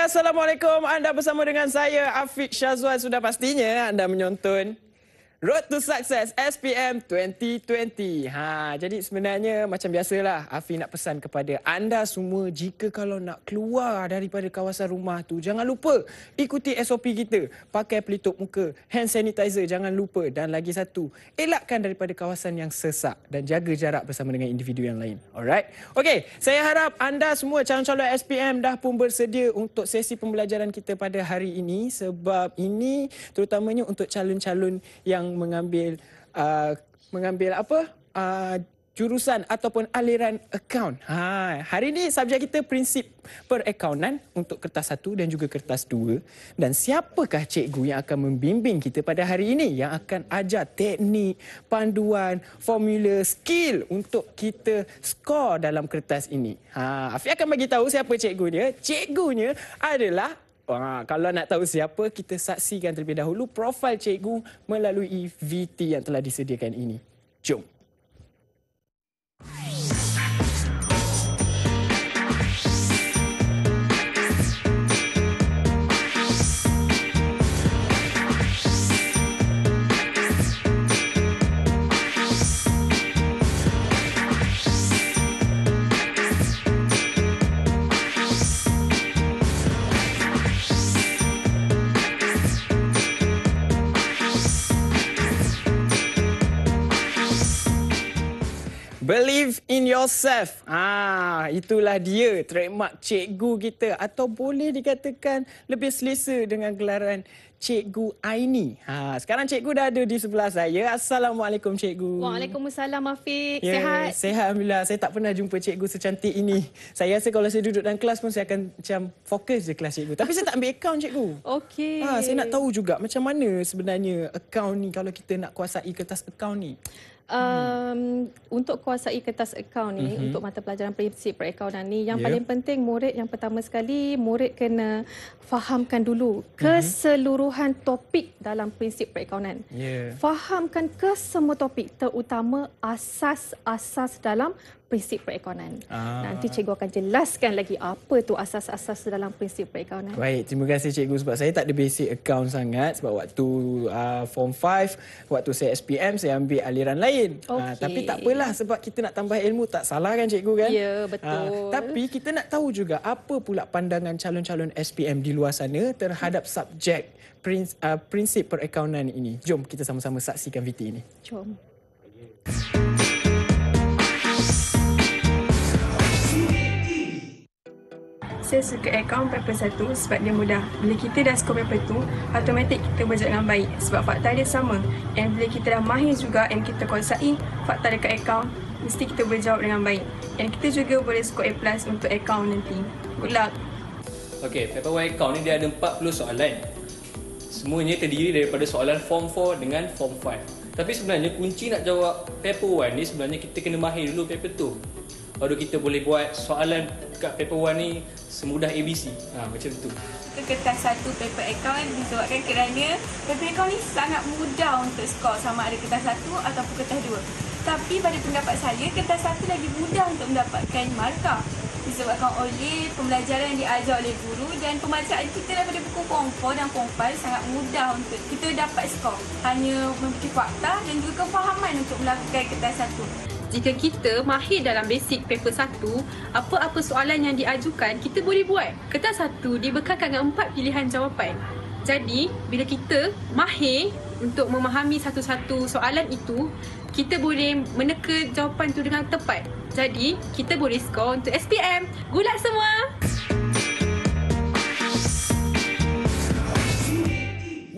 Assalamualaikum, anda bersama dengan saya, Afiq Syazwan. Sudah pastinya anda menonton Road to Success SPM 2020. Jadi sebenarnya macam biasalah, Afi nak pesan kepada anda semua, jika kalau nak keluar daripada kawasan rumah tu, jangan lupa ikuti SOP kita. Pakai pelitup muka, hand sanitizer jangan lupa, dan lagi satu, elakkan daripada kawasan yang sesak dan jaga jarak bersama dengan individu yang lain. Alright? Okey, saya harap anda semua calon-calon SPM dah pun bersedia untuk sesi pembelajaran kita pada hari ini, sebab ini terutamanya untuk calon-calon yang mengambil jurusan ataupun aliran akaun. Hari ini subjek kita prinsip perakaunan untuk kertas 1 dan juga kertas 2. Dan siapakah cikgu yang akan membimbing kita pada hari ini, yang akan ajar teknik, panduan, formula, skill untuk kita skor dalam kertas ini. Afi akan bagi tahu siapa cikgunya. Cikgunya adalah, kalau nak tahu siapa, kita saksikan terlebih dahulu profil cikgu melalui VT yang telah disediakan ini. Jom. Believe in yourself. Itulah dia trademark cikgu kita, atau boleh dikatakan lebih selesa dengan gelaran Cikgu Aini. Sekarang cikgu dah ada di sebelah saya. Assalamualaikum cikgu. Waalaikumsalam Afiq. Sehat? Sehat, alhamdulillah. Saya tak pernah jumpa cikgu secantik ini. Saya rasa kalau saya duduk dalam kelas pun saya akan macam fokus je kelas cikgu. Tapi saya tak ambil akaun cikgu. Okey. Saya nak tahu juga macam mana sebenarnya akaun ni kalau kita nak kuasai kertas akaun ni. Untuk kuasai kertas akaun ni, untuk mata pelajaran prinsip perakaunan ni, yang paling penting murid yang pertama sekali, murid kena fahamkan dulu keseluruhan topik dalam prinsip perakaunan. Fahamkan kesemua topik, terutama asas-asas dalam prinsip perakaunan. Nanti cikgu akan jelaskan lagi apa tu asas-asas dalam prinsip perakaunan. Baik, terima kasih cikgu, sebab saya tak ada basic account sangat, sebab waktu form 5, waktu saya SPM, saya ambil aliran lain. Tapi tak apalah, sebab kita nak tambah ilmu, tak salah kan cikgu kan? Ya, betul. Tapi kita nak tahu juga apa pula pandangan calon-calon SPM di luar sana terhadap subjek prinsip perakaunan ini. Jom kita sama-sama saksikan VT ini. Jom. Saya suka akaun paper 1 sebab dia mudah. Bila kita dah skor paper 2, automatik kita berjaya dengan baik sebab fakta dia sama. Dan bila kita dah mahir juga and kita kuasai fakta dekat akaun, mesti kita boleh jawab dengan baik. Dan kita juga boleh skor A+ untuk akaun nanti. Good luck! Okey, paper 1 akaun ni dia ada 40 soalan. Semuanya terdiri daripada soalan form 4 dengan form 5. Tapi sebenarnya kunci nak jawab paper 1 ni sebenarnya kita kena mahir dulu paper 2. Baru kita boleh buat soalan kat paper 1 ni semudah ABC. Macam tu. Kertas 1 paper akaun disebabkan kerana paper akaun ni sangat mudah untuk skor sama ada kertas 1 ataupun kertas 2. Tapi pada pendapat saya, kertas 1 lagi mudah untuk mendapatkan markah. Disebabkan oleh pembelajaran yang diajar oleh guru dan pembacaan kita daripada buku form 4 dan form 5 sangat mudah untuk kita dapat skor. Hanya memiliki fakta dan juga kefahaman untuk melakukan kertas 1. Jika kita mahir dalam basic paper 1, apa-apa soalan yang diajukan, kita boleh buat. Kertas 1 dibekalkan dengan 4 pilihan jawapan. Jadi, bila kita mahir untuk memahami satu-satu soalan itu, kita boleh meneka jawapan itu dengan tepat. Jadi, kita boleh skor untuk SPM. Good luck semua!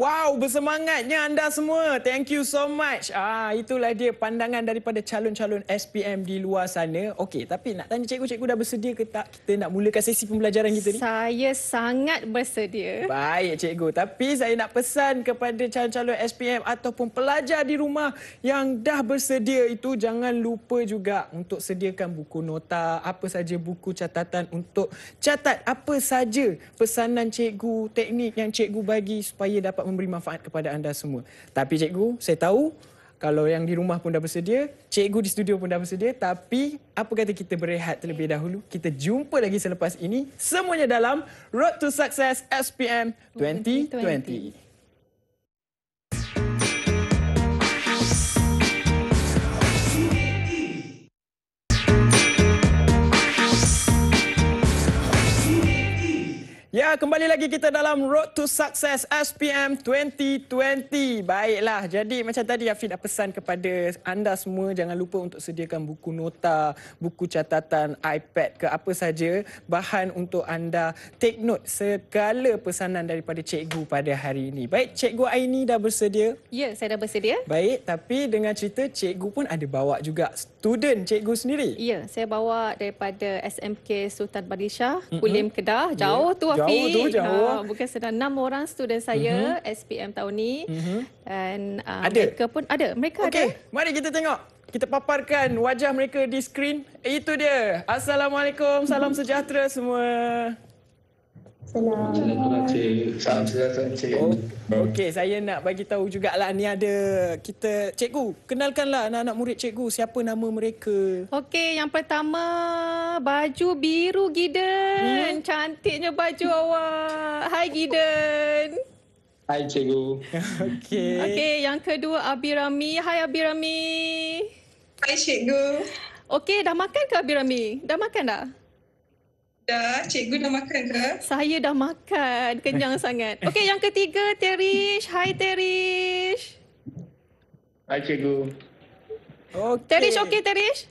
Wow, bersemangatnya anda semua. Thank you so much. Itulah dia pandangan daripada calon-calon SPM di luar sana. Okey, tapi nak tanya cikgu dah bersedia ke tak kita nak mulakan sesi pembelajaran kita ni? Saya sangat bersedia. Baik cikgu, tapi saya nak pesan kepada calon-calon SPM ataupun pelajar di rumah yang dah bersedia itu, jangan lupa juga untuk sediakan buku nota, apa saja buku catatan untuk catat apa saja pesanan cikgu, teknik yang cikgu bagi supaya dapat memberi manfaat kepada anda semua. Tapi cikgu, saya tahu Kalau yang di rumah pun dah bersedia, cikgu di studio pun dah bersedia. Tapi apa kata kita berehat terlebih dahulu. Kita jumpa lagi selepas ini. Semuanya dalam Road to Success SPM 2020. Ya, kembali lagi kita dalam Road to Success SPM 2020. Baiklah, jadi macam tadi Afiq dah pesan kepada anda semua, jangan lupa untuk sediakan buku nota, buku catatan, iPad ke apa saja, bahan untuk anda take note segala pesanan daripada cikgu pada hari ini. Baik, Cikgu Aini dah bersedia? Ya, saya dah bersedia. Baik, tapi dengan cerita cikgu pun ada bawa juga student cikgu sendiri. Ya, saya bawa daripada SMK Sultan Badishah, Kulim Kedah. Jauh tu, Afiq. Jauh tu, jauh. Bukan sedang 6 orang student saya SPM tahun ni. Dan Ada? mereka pun ada. Mereka ada. Okey, mari kita tengok. Kita paparkan wajah mereka di skrin. Itu dia. Assalamualaikum, salam sejahtera semua. Salam sejahtera, Cik. Okey, saya nak bagi tahu jugalah ni ada kita cikgu. Kenalkanlah anak-anak murid cikgu, siapa nama mereka? Okey, yang pertama baju biru Giden. Cantiknya baju awak. Hai Giden. Hai Cikgu. Okey. Okey, yang kedua Abi Rami. Hai Abi Rami. Hai Cikgu. Okey, dah makan ke Abi Rami? Dah makan dah? Dah, Cikgu dah makan ke? Saya dah makan. Kenyang sangat. Okey, yang ketiga Terish. Hai Terish. Hai Cikgu. Okey. Terish okey Terish?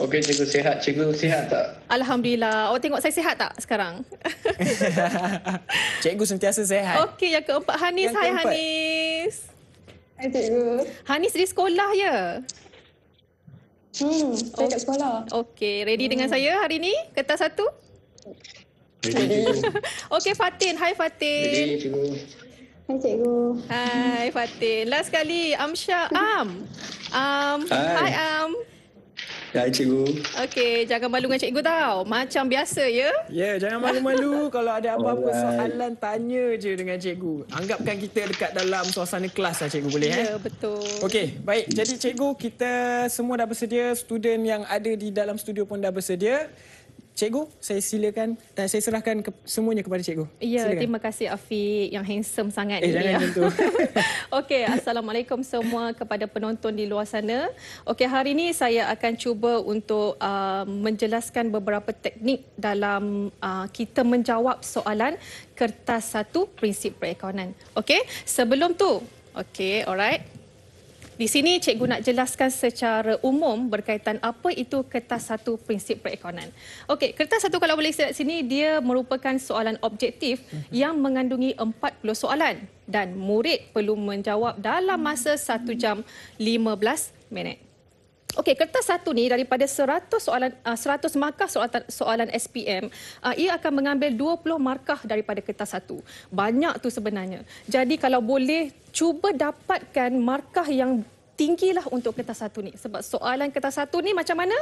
Okey Cikgu, sihat. Cikgu sihat tak? Alhamdulillah. Awak tengok saya sihat tak sekarang? Cikgu sentiasa sihat. Okey, yang keempat Hanis. Yang Hai keempat. Hanis. Hai Cikgu. Hanis di sekolah ya? Saya kat sekolah. Okey, ready dengan saya hari ni? Kertas satu? Ready Cikgu. Okey, Fatin. Hai Fatin. Ready Cikgu. Hai Cikgu. Hai Fatin. Last sekali Amsha. Hai Am. Hai Cikgu. Okey, jangan malu dengan cikgu tau. Macam biasa ya. Ya, jangan malu-malu. Kalau ada apa-apa Alright. soalan, tanya je dengan cikgu. Anggapkan kita dekat dalam suasana kelas lah cikgu, boleh Ya, betul. Okey, baik. Jadi cikgu, kita semua dah bersedia. Student yang ada di dalam studio pun dah bersedia. Cikgu, saya silakan, saya serahkan semuanya kepada cikgu. Ya, Silakan. terima kasih Afiq yang handsome sangat ni. Jangan ya. macam tu. Okey, Assalamualaikum semua kepada penonton di luar sana. Okey, hari ini saya akan cuba untuk menjelaskan beberapa teknik dalam kita menjawab soalan kertas 1 prinsip perakaunan. Okey, sebelum tu, okey, alright. Di sini cikgu nak jelaskan secara umum berkaitan apa itu kertas 1 prinsip perakaunan. Okey, kertas 1 kalau boleh lihat sini dia merupakan soalan objektif yang mengandungi 40 soalan dan murid perlu menjawab dalam masa 1 jam 15 minit. Okey, kertas 1 ni daripada 100 markah soalan SPM, ia akan mengambil 20 markah daripada kertas 1. Banyak tu sebenarnya. Jadi kalau boleh cuba dapatkan markah yang tinggilah untuk kertas 1 ni. Sebab soalan kertas 1 ni macam mana?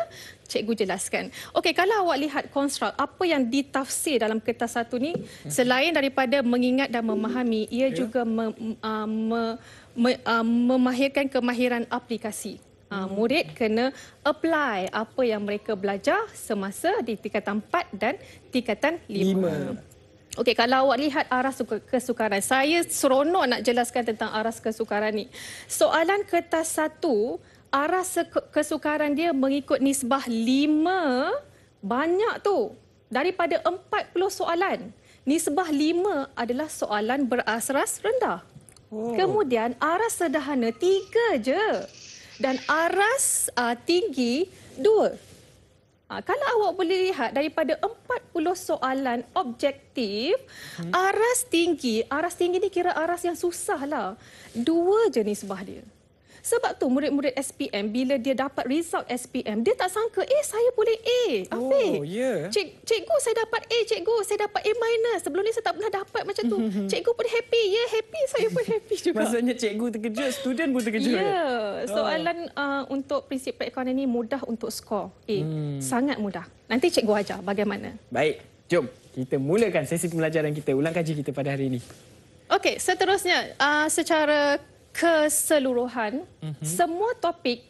Cikgu jelaskan. Okey, kalau awak lihat konstruk, apa yang ditafsir dalam kertas 1 ni, selain daripada mengingat dan memahami, ia juga memahirkan kemahiran aplikasi. Murid kena apply apa yang mereka belajar semasa di tingkatan 4 dan tingkatan 5. Okey, kalau awak lihat aras kesukaran, saya seronok nak jelaskan tentang aras kesukaran ni. Soalan kertas 1, aras kesukaran dia mengikut nisbah 5, banyak tu. Daripada 40 soalan, nisbah 5 adalah soalan berasras rendah. Kemudian aras sederhana 3 je. Dan aras tinggi 2. Kalau awak boleh lihat daripada 40 soalan objektif, aras tinggi ni kira aras yang susah lah. 2 je nisbah dia. Sebab tu murid-murid SPM bila dia dapat result SPM, dia tak sangka, saya boleh A. Afiq, ya. Cikgu saya dapat A, cikgu saya dapat A-. Sebelum ni saya tak pernah dapat macam tu. Cikgu pun happy, happy, saya pun happy juga. Maksudnya cikgu terkejut, student pun terkejut. Ya, soalan untuk prinsip perakaunan ini mudah untuk skor A. Sangat mudah. Nanti cikgu ajar bagaimana. Baik, jom kita mulakan sesi pembelajaran kita, ulang kaji kita pada hari ini. Okey, seterusnya secara keseluruhan semua topik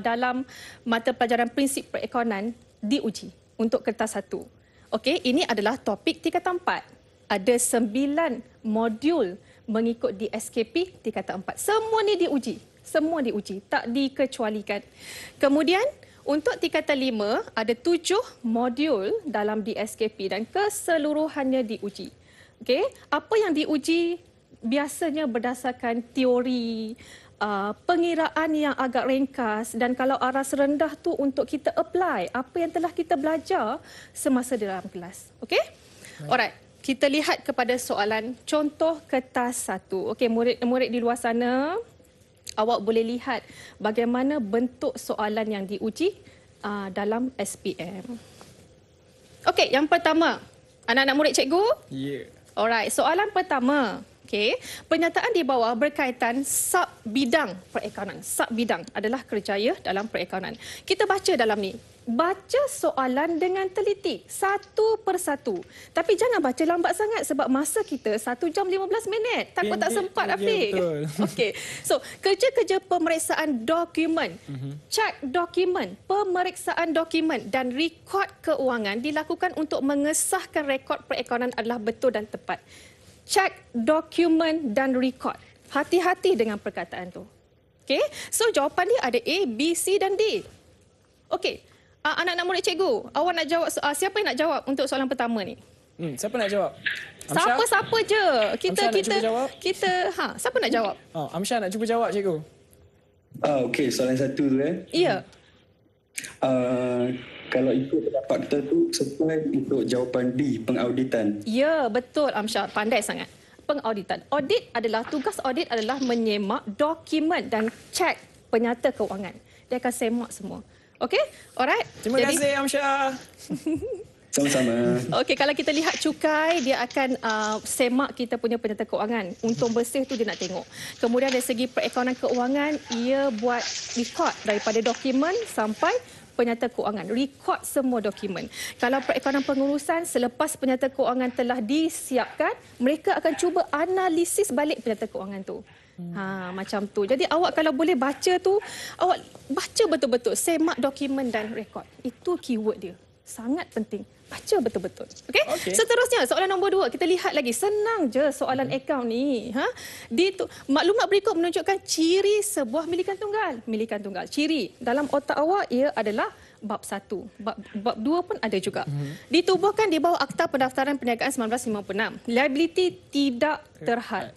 dalam mata pelajaran prinsip perekonomian diuji untuk kertas 1. Okey, ini adalah topik tingkatan 4. Ada 9 modul mengikut di SKP tingkatan 4. Semua ni diuji. Semua diuji, tak dikecualikan. Kemudian untuk tingkatan 5 ada 7 modul dalam di SKP dan keseluruhannya diuji. Okey, apa yang diuji biasanya berdasarkan teori, pengiraan yang agak ringkas, dan kalau aras rendah tu untuk kita apply apa yang telah kita belajar semasa dalam kelas. Okey? Alright, kita lihat kepada soalan contoh kertas 1. Okey, murid-murid di luar sana, awak boleh lihat bagaimana bentuk soalan yang diuji dalam SPM. Okey, yang pertama, anak-anak murid cikgu? Ya. Alright, soalan pertama. Okey, pernyataan di bawah berkaitan sub-bidang perekonomian. Sub-bidang adalah kerjaya dalam perekonomian. Kita baca dalam ni. Baca soalan dengan teliti, satu persatu. Tapi jangan baca lambat sangat sebab masa kita 1 jam 15 minit. Takut tak sempat, Afiq. Betul. Okey, so kerja-kerja pemeriksaan dokumen, cek dokumen, pemeriksaan dokumen dan rekod keuangan dilakukan untuk mengesahkan rekod perekonomian adalah betul dan tepat. Cek dokumen dan rekod. Hati-hati dengan perkataan tu. Okey, so jawapan dia ada A, B, C dan D. Okey. Anak-anak murid cikgu, awak nak jawab, siapa yang nak jawab untuk soalan pertama ni? Siapa nak jawab? Amsyah? Siapa-siapa je. Amsyah nak cuba jawab? Siapa nak jawab? Amsyah nak cuba jawab, cikgu. Okey, soalan 1 tu Ya. Kalau ikut pendapat kita tu sesuai untuk jawapan D, pengauditan. Ya, betul Amsyah. Pandai sangat. Pengauditan. Audit adalah, tugas audit adalah menyemak dokumen dan cek penyata keuangan. Dia akan semak semua. Okey? Alright? Terima kasih, Amsyah. Sama-sama. Okey, kalau kita lihat cukai, dia akan semak kita punya penyata keuangan. Untung bersih tu dia nak tengok. Kemudian dari segi perekonomian keuangan, ia buat rekod daripada dokumen sampai penyata keuangan. Rekod semua dokumen. Kalau perekonomian pengurusan, selepas penyata keuangan telah disiapkan, mereka akan cuba analisis balik penyata keuangan tu. Macam tu. Jadi awak kalau boleh baca tu, awak baca betul-betul, semak dokumen dan rekod. Itu keyword dia. Sangat penting. Baca betul-betul. Okey? Seterusnya, soalan nombor 2. Kita lihat lagi. Senang je soalan akaun ni. Maklumat berikut menunjukkan ciri sebuah milikan tunggal. Milikan tunggal. Ciri. Dalam otak awak, ia adalah bab 1. Bab 2 pun ada juga. Ditubuhkan di bawah Akta Pendaftaran Perniagaan 1956. Liability tidak terhad.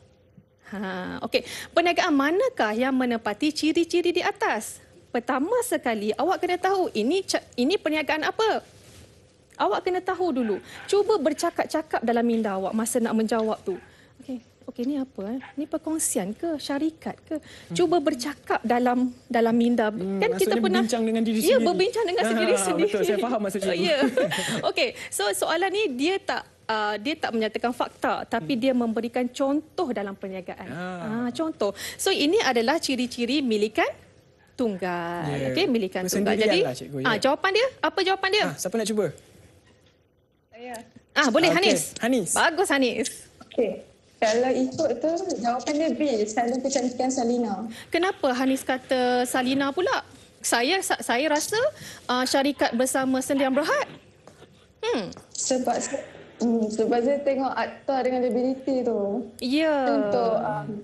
Okey. Perniagaan manakah yang menepati ciri-ciri di atas? Pertama sekali, awak kena tahu ini perniagaan apa. Awak kena tahu dulu. Cuba bercakap-cakap dalam minda awak masa nak menjawab tu. Okey, ni apa? Ni perkongsian ke? Syarikat ke? Cuba bercakap dalam minda. Kan kita pernah berbincang dengan diri sendiri. Ya, berbincang dengan sendiri sendiri. Betul, saya faham maksud cikgu. Ya. Okey, so soalan ni dia tak menyatakan fakta, tapi dia memberikan contoh dalam perniagaan. Contoh. So ini adalah ciri-ciri milikan tunggal. Okey, milikan tunggal. Jadi jawapan dia, apa jawapan dia? Siapa nak cuba? Saya. Boleh Hanis. Hanis. Bagus Hanis. Okey. Kalau ikut tu, jawapan dia B, salon kecantikan Salina. Kenapa Hanis kata Salina pula? Saya rasa syarikat bersama Sendian Berhad. Sebab saya tengok akta dengan liability tu. Ya. Untuk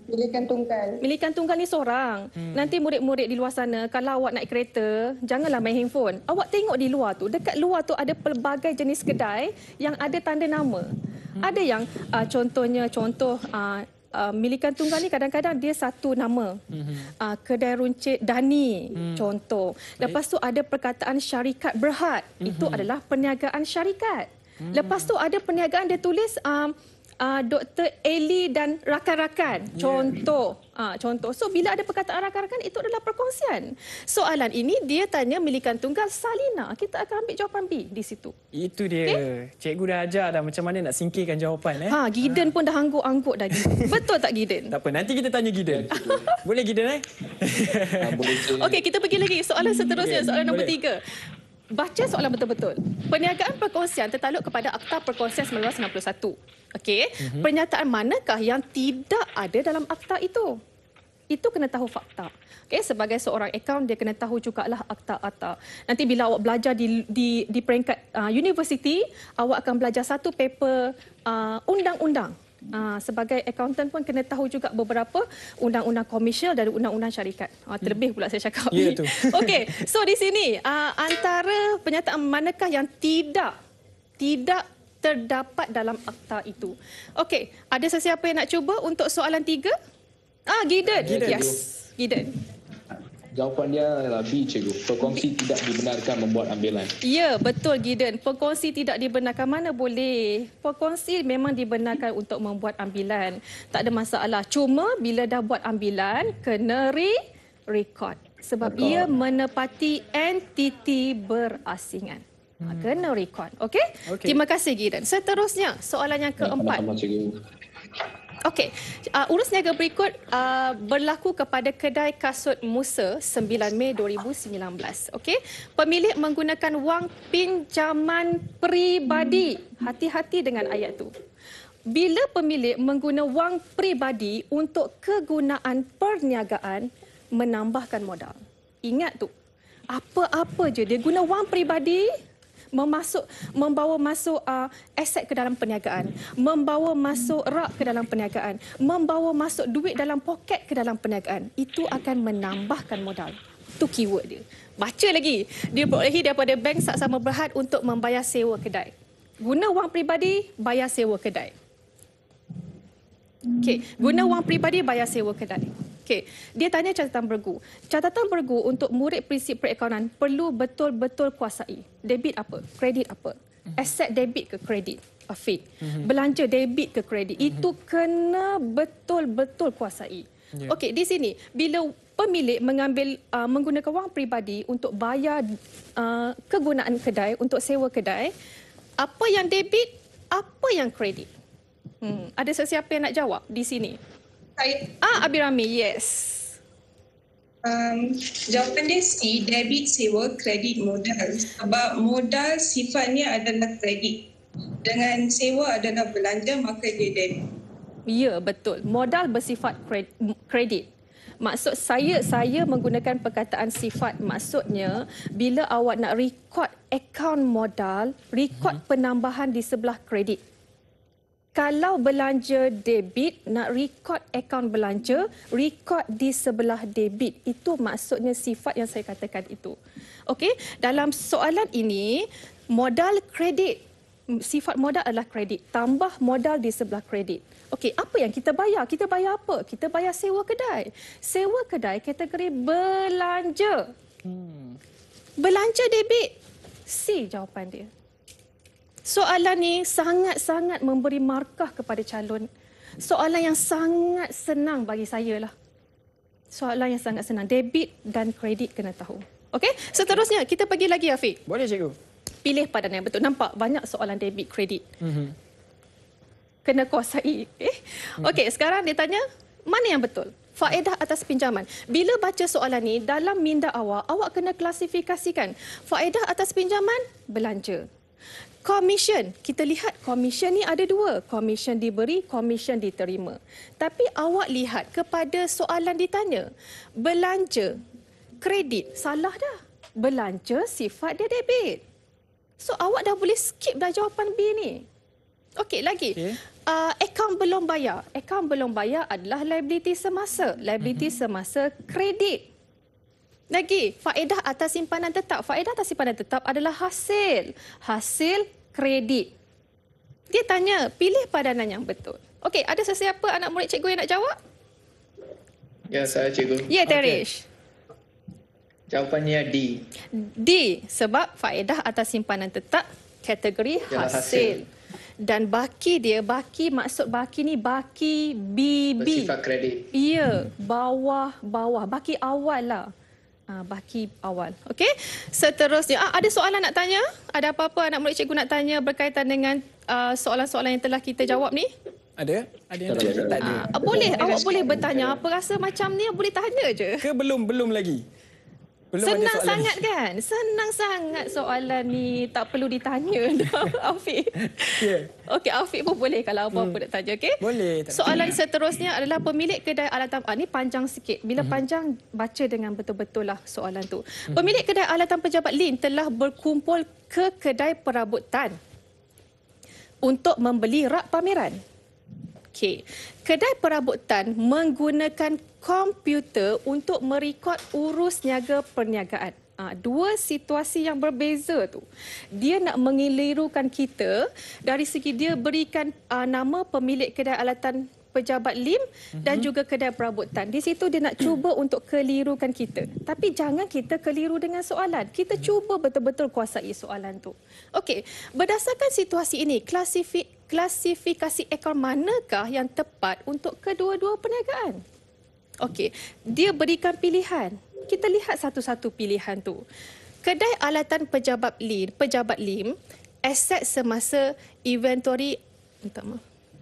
milikan tunggal. Milikan tunggal ni seorang. Nanti murid-murid di luar sana, kalau awak naik kereta, janganlah main handphone. Awak tengok di luar tu, dekat luar tu ada pelbagai jenis kedai yang ada tanda nama. Ada yang contoh milikan tunggal ni kadang-kadang dia satu nama. Kedai runcit Dani, contoh. Lepas tu ada perkataan syarikat Berhad. Itu adalah perniagaan syarikat. Lepas tu ada perniagaan dia tulis Dr. Eli dan rakan-rakan. Contoh. So bila ada perkataan rakan-rakan, itu adalah perkongsian. Soalan ini dia tanya milikan tunggal Salina. Kita akan ambil jawapan B di situ. Itu dia. Cikgu dah ajar dah macam mana nak singkirkan jawapan. Giden pun dah angguk-angguk dah. Betul tak Giden? Tak apa, nanti kita tanya Giden. Boleh Giden Boleh. Okey, kita pergi lagi. Soalan seterusnya, soalan nombor 3. Baca soalan betul-betul. Perniagaan perkongsian tertakluk kepada Akta Perkongsian 1961. Okey, pernyataan manakah yang tidak ada dalam akta itu? Itu kena tahu fakta. Okay, sebagai seorang akaun, dia kena tahu jugalah akta-akta. Nanti bila awak belajar di peringkat universiti, awak akan belajar satu paper undang-undang. Sebagai accountant pun kena tahu juga beberapa undang-undang komersial dan undang-undang syarikat. Terlebih pula saya cakap Ya, ni. tu. Okey, so di sini antara pernyataan manakah yang tidak terdapat dalam akta itu? Okey, ada sesiapa yang nak cuba untuk soalan 3? Gideon. Yes, Gideon. Jawapan dia adalah B, cikgu. Perkongsi tidak dibenarkan membuat ambilan. Ya, betul Gideon. Perkongsi tidak dibenarkan. Mana boleh? Perkongsi memang dibenarkan untuk membuat ambilan. Tak ada masalah. Cuma bila dah buat ambilan, kena record. Sebab ia menepati entiti berasingan. Kena record. Okey? Terima kasih Gideon. Seterusnya, soalan yang keempat. Sama-sama, cikgu. Okey, urus niaga berikut berlaku kepada kedai kasut Musa 9 Mei 2019. Okey, pemilik menggunakan wang pinjaman peribadi. Hati-hati dengan ayat tu. Bila pemilik menggunakan wang peribadi untuk kegunaan perniagaan, menambahkan modal. Ingat tu, apa-apa je dia guna wang peribadi, membawa masuk aset ke dalam perniagaan, membawa masuk rak ke dalam perniagaan, membawa masuk duit dalam poket ke dalam perniagaan, itu akan menambahkan modal. Itu keyword dia. Baca lagi. Dia berolehi daripada bank Saksama Berhad untuk membayar sewa kedai. Guna wang peribadi, bayar sewa kedai. Okey, guna wang peribadi, bayar sewa kedai. Okey, dia tanya catatan bergu. Catatan bergu untuk murid prinsip perakaunan perlu betul-betul kuasai. Debit apa? Kredit apa? Aset debit ke kredit? Afiq. Belanja debit ke kredit? Itu kena betul-betul kuasai. Okey, di sini bila pemilik menggunakan wang peribadi untuk bayar kegunaan kedai, untuk sewa kedai, apa yang debit, apa yang kredit? Ada sesiapa yang nak jawab di sini? Saya, Abirami, yes. jawapan dia C, debit sewa kredit modal. Sebab modal sifatnya adalah kredit. Dengan sewa adalah belanja, maka dia debit. Ya, betul. Modal bersifat kredit. Maksud saya menggunakan perkataan sifat, maksudnya bila awak nak record akaun modal, record penambahan di sebelah kredit. Kalau belanja debit, nak record akaun belanja, record di sebelah debit. Itu maksudnya sifat yang saya katakan itu. Okey, dalam soalan ini, modal kredit. Sifat modal adalah kredit. Tambah modal di sebelah kredit. Okey, apa yang kita bayar? Kita bayar apa? Kita bayar sewa kedai. Sewa kedai kategori belanja. Belanja debit. C jawapan dia. Soalan ni sangat-sangat memberi markah kepada calon. Soalan yang sangat senang bagi saya lah. Soalan yang sangat senang. Debit dan kredit kena tahu. Okey, seterusnya kita pergi lagi Afiq. Boleh cikgu. Pilih padanan yang betul. Nampak banyak soalan debit, kredit. Kena kuasai. Okey, sekarang dia tanya, mana yang betul? Faedah atas pinjaman. Bila baca soalan ni, dalam minda awak kena klasifikasikan. Faedah atas pinjaman, belanja. Commission, kita lihat commission ni ada dua. Commission diberi, commission diterima. Tapi awak lihat kepada soalan ditanya. Belanja, kredit, salah dah. Belanja sifat dia debit. So awak dah boleh skip dah jawapan B ni. Okey, lagi. Akaun belum bayar. Akaun belum bayar adalah liability semasa. Liability semasa kredit. Lagi, faedah atas simpanan tetap. Faedah atas simpanan tetap adalah hasil. Hasil kredit. Dia tanya, pilih padanan yang betul. Okey, ada sesiapa anak murid cikgu yang nak jawab? Ya, saya cikgu. Ya, Terish. Jawapannya D. D, sebab faedah atas simpanan tetap kategori hasil. Dan baki dia, baki maksud baki ni baki BB. Bersifat kredit. Ya, bawah. Baki awal lah. Baki awal. Okey. Seterusnya, ada soalan nak tanya? Ada apa-apa anak murid cikgu nak tanya berkaitan dengan soalan-soalan yang telah kita jawab ni? Ada? Ada yang tak ada? Boleh, awak boleh bertanya. Apa rasa macam ni boleh tanya je. Ke belum lagi? Senang sangat kan? Senang sangat soalan ni. Tak perlu ditanya dah, Afiq. Ya. Okey, Afiq pun boleh kalau apa-apa nak tanya, okey? Boleh. Soalan seterusnya adalah pemilik kedai alatan... ni panjang sikit. Bila panjang, baca dengan betul-betul lah soalan tu. Pemilik kedai alatan pejabat LIN telah berkumpul ke kedai perabotan untuk membeli rak pameran. Okey. Kedai perabotan menggunakan komputer untuk merekod urus niaga perniagaan. Dua situasi yang berbeza tu. Dia nak mengelirukan kita dari segi dia berikan nama pemilik kedai alatan pejabat LIM dan juga kedai perabotan. Di situ dia nak cuba untuk kelirukan kita. Tapi jangan kita keliru dengan soalan. Kita cuba betul-betul kuasai soalan tu. Okey, berdasarkan situasi ini, klasifikasi akaun manakah yang tepat untuk kedua-dua perniagaan? Okey, dia berikan pilihan. Kita lihat satu-satu pilihan tu. Kedai alatan pejabat LIM, aset semasa inventory,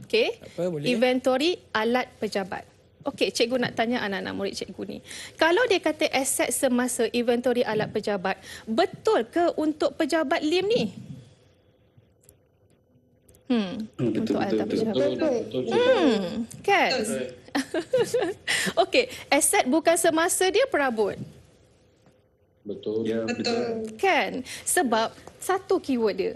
okey, inventory alat pejabat. Okey, cikgu nak tanya anak-anak murid cikgu ni. Kalau dia kata aset semasa inventory alat pejabat, betul ke untuk pejabat LIM ni? Untuk alat pejabat. Kan? Okey, aset bukan semasa dia perabot. Betul. Ya, betul. Kan? Sebab satu keyword dia.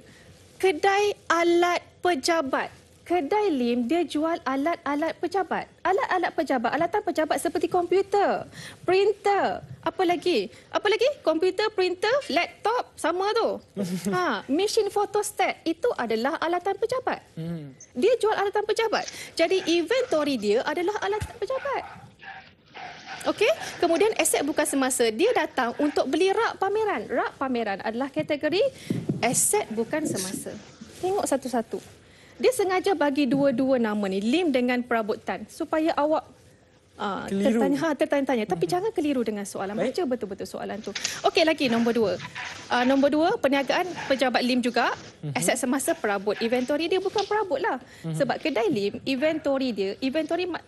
Kedai alat pejabat. Kedai LIM dia jual alat-alat pejabat. Alat-alat pejabat, alatan pejabat seperti komputer, printer, apa lagi? Komputer, printer, laptop, sama tu. Mesin photostat itu adalah alatan pejabat. Dia jual alatan pejabat. Jadi inventory dia adalah alatan pejabat. Okey, kemudian aset bukan semasa. Dia datang untuk beli rak pameran. Rak pameran adalah kategori aset bukan semasa. Tengok satu-satu. Dia sengaja bagi dua-dua nama ni, LIM dengan perabotan, supaya awak tertanya-tanya. Tapi jangan keliru dengan soalan. Baca betul-betul soalan tu. Okey, lagi nombor 2. Nombor 2, perniagaan pejabat LIM juga. Aset semasa perabot. Inventory dia bukan perabot lah. Sebab kedai LIM, inventory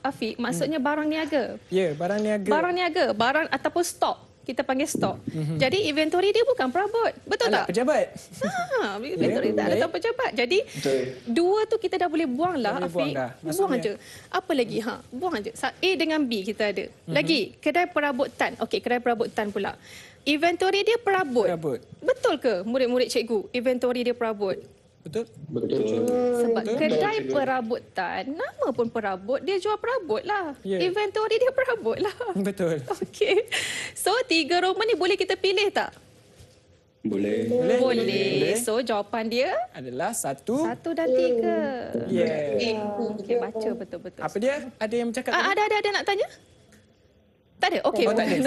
Afiq, maksudnya barang niaga. Ya, barang niaga. Barang niaga, barang ataupun stok. Kita panggil stok. Jadi inventory dia bukan perabot. Betul alat tak? Pejabat. Inventory tak alatan pejabat. Jadi dua tu kita dah boleh buang lah, Afiq. Buang aja. Apa lagi? Buang aja. A dengan B kita ada. Lagi, kedai perabotan. Okey, kedai perabotan pula. Inventory dia perabot. Betul ke murid-murid cikgu? Inventory dia perabot. Betul? Sebab kedai perabotan, nama pun perabot, dia jual perabot lah. Inventory dia perabot lah. Betul. Okey. So, 3 Roman ni boleh kita pilih tak? Boleh. So, jawapan dia adalah 1 dan 3. Okey, baca betul-betul. Apa dia? Ada yang bercakap? Ada nak tanya? Tak ada? Okey. Tak ada.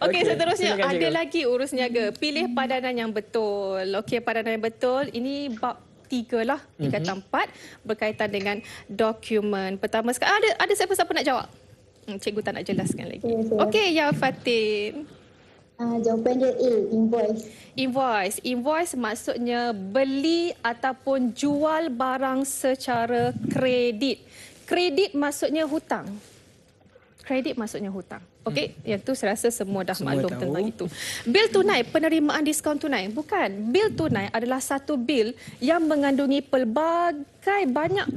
Okey, seterusnya silakan, ada cikgu. lagi urus niaga. Pilih padanan yang betul. Okey, padanan yang betul. Ini bab 3 lah. Tingkatan 4 berkaitan dengan dokumen. Pertama sekali, ada siapa-siapa nak jawab? Cikgu tak nak jelaskan lagi. Okey, ya Fatin. Jawapan dia A, invoice. Invoice maksudnya beli ataupun jual barang secara kredit. Kredit maksudnya hutang. Okey, yang tu saya rasa semua dah maklum tentang itu. Bil tunai, penerimaan diskaun tunai. Bukan. Bil tunai adalah satu bil yang mengandungi pelbagai banyak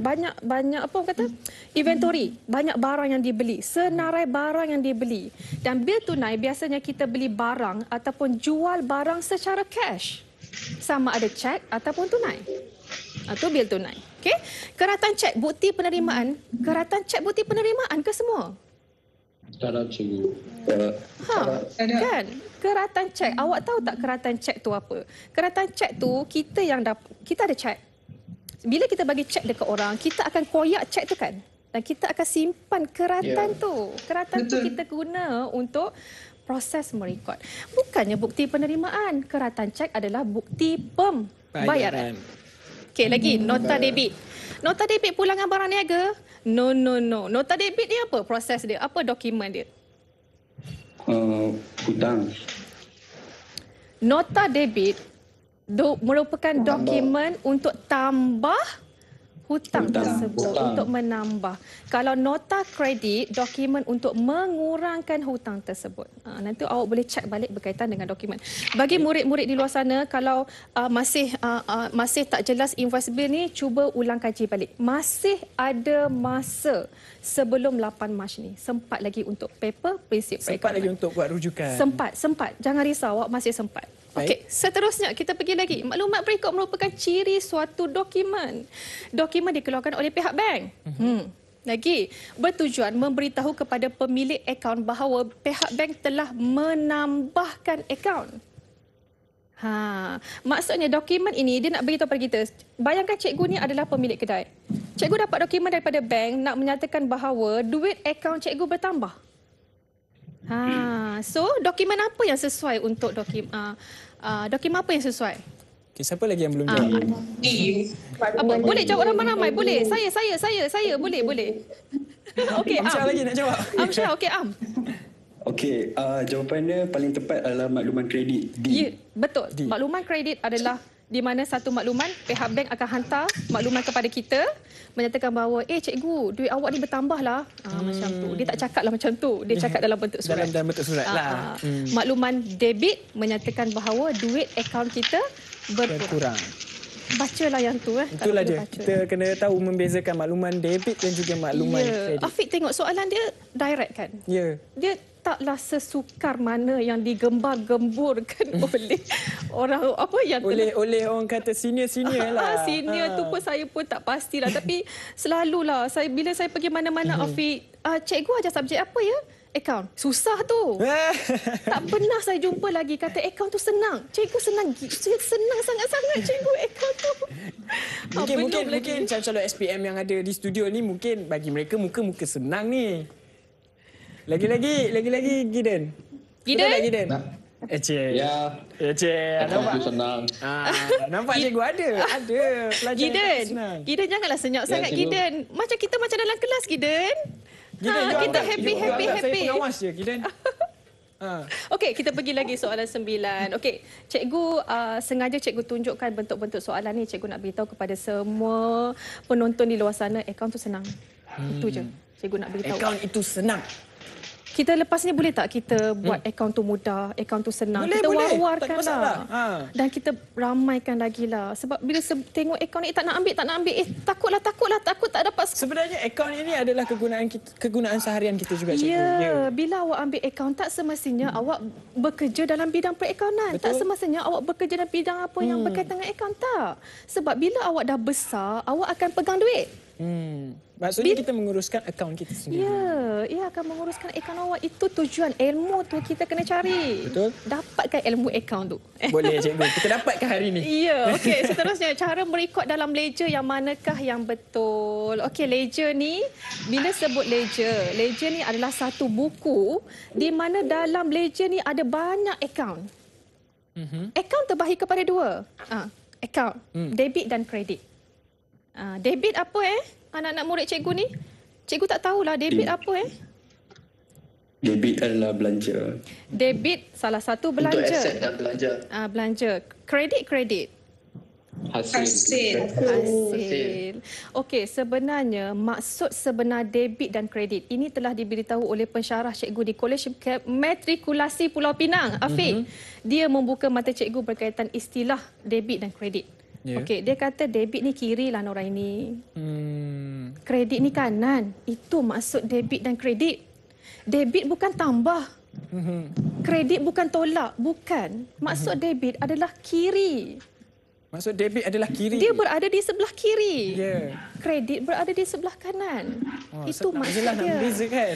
apa orang kata? Inventory, banyak barang yang dibeli, senarai barang yang dibeli. Dan bil tunai biasanya kita beli barang ataupun jual barang secara cash. Sama ada cek ataupun tunai. Itu bil tunai. Okey? Keratan cek bukti penerimaan, ke semua? Tak ada, cikgu. Kan? Keratan cek. Awak tahu tak keratan cek tu apa? Keratan cek tu kita ada cek. Bila kita bagi cek dekat orang, kita akan koyak cek tu kan? Dan kita akan simpan keratan tu. Keratan tu kita guna untuk proses merekod. Bukannya bukti penerimaan. Keratan cek adalah bukti pembayaran. Okey, lagi nota debit. Nota debit pulangan barang niaga? No. Nota debit dia apa? Proses dia. Apa dokumen dia? Hutang. Nota debit merupakan dokumen untuk tambah hutang tersebut untuk menambah. Kalau nota kredit, dokumen untuk mengurangkan hutang tersebut. Nanti awak boleh cek balik berkaitan dengan dokumen. Bagi murid-murid di luar sana, kalau masih tak jelas invoice bill ni, cuba ulang kaji balik. Masih ada masa sebelum 8 Mac ni. Sempat lagi untuk paper prinsip perakaunan. Sempat lagi untuk buat rujukan. Sempat. Jangan risau, awak masih sempat. Okey, seterusnya kita pergi lagi. Maklumat berikut merupakan ciri suatu dokumen. Dokumen dikeluarkan oleh pihak bank. Lagi, bertujuan memberitahu kepada pemilik akaun bahawa pihak bank telah menambahkan akaun. Maksudnya dokumen ini dia nak beritahu pada kita. Bayangkan cikgu ni adalah pemilik kedai. Cikgu dapat dokumen daripada bank nak menyatakan bahawa duit akaun cikgu bertambah. So dokumen apa yang sesuai untuk dokumen apa yang sesuai? Okay, siapa lagi yang belum jawab? Boleh jawab ramai-ramai, boleh. Saya boleh. Okey, Amsyah lagi nak jawab. Amsyah, okey Okey, jawapannya paling tepat adalah makluman kredit D. Ya, betul. D. Makluman kredit adalah di mana satu makluman pihak bank akan hantar makluman kepada kita menyatakan bahawa cikgu, duit awak ni bertambah lah. Macam tu. Dia tak cakap lah macam tu. Dia cakap dalam bentuk surat. Dalam bentuk surat lah. Makluman debit menyatakan bahawa duit akaun kita berkurang. Bacalah yang tu. Itulah dia. Kita kena tahu membezakan makluman debit dan juga makluman kredit. Afiq tengok soalan dia direct kan? Ya. Dia taklah sesukar mana yang digembar-gemburkan oleh orang yang oleh orang kata senior lah. Senior tu pun saya pun tak pastilah, tapi selalulah bila saya pergi mana-mana Afiq, cikgu ajar subjek apa ya? Akaun. Susah tu. Tak pernah saya jumpa lagi kata akaun tu senang. Cikgu senang sangat-sangat cikgu akaun tu. Mungkin calon SPM yang ada di studio ni mungkin bagi mereka muka-muka senang ni. Lagi-lagi Gideon. Gideon? Ya. Nampak? Itu senang. Nampak cikgu ada pelajaran senang. Gideon janganlah senyap sangat Gideon. Macam kita macam dalam kelas Gideon. Kita happy. Saya pengawas je Gideon. Okey, kita pergi lagi soalan 9. Okey, cikgu sengaja cikgu tunjukkan bentuk-bentuk soalan ni. Cikgu nak beritahu kepada semua penonton di luar sana, akaun tu senang. Itu je. Cikgu nak beritahu. Akaun itu senang. Kita lepas ni boleh tak kita buat akaun tu mudah, akaun tu senang. Kita war-warkanlah. Dan kita ramaikan lagi lah. Sebab bila tengok akaun ni tak nak ambil. Takutlah, takut tak dapat. Sebenarnya akaun ini adalah kegunaan seharian kita juga, cikgu. Ya, bila awak ambil akaun tak semestinya awak bekerja dalam bidang perakaunan. Betul? Tak semestinya awak bekerja dalam bidang apa yang berkaitan dengan akaun tak. Sebab bila awak dah besar, awak akan pegang duit. Maksudnya kita menguruskan akaun kita sendiri. Ya, akan menguruskan akaun awak. Itu tujuan ilmu tu kita kena cari. Betul. Dapatkan ilmu akaun tu. Boleh cikgu. Kita dapatkan hari ni. Ya, okey. Seterusnya, cara merekod dalam ledger yang manakah yang betul? Okey, ledger ni, bila sebut ledger ni adalah satu buku di mana dalam ledger ni ada banyak akaun. Akaun terbahagi kepada dua. Akaun, debit dan kredit. Debit apa anak-anak murid cikgu ni? Cikgu tak tahulah debit apa Debit adalah belanja. Debit salah satu belanja. Untuk aset dan belanja. Belanja. Kredit. Hasil. Okey, sebenarnya maksud sebenar debit dan kredit ini telah diberitahu oleh pensyarah cikgu di Kolej Matrikulasi Pulau Pinang, Afiq. Dia membuka mata cikgu berkaitan istilah debit dan kredit. Okey, dia kata debit ni kiri lah orang ini. Kredit ni kanan. Itu maksud debit dan kredit. Debit bukan tambah. Kredit bukan tolak. Bukan. Maksud debit adalah kiri. Maksud debit adalah kiri. Dia berada di sebelah kiri. Kredit berada di sebelah kanan. Itu maksud dia. Nak membezakan.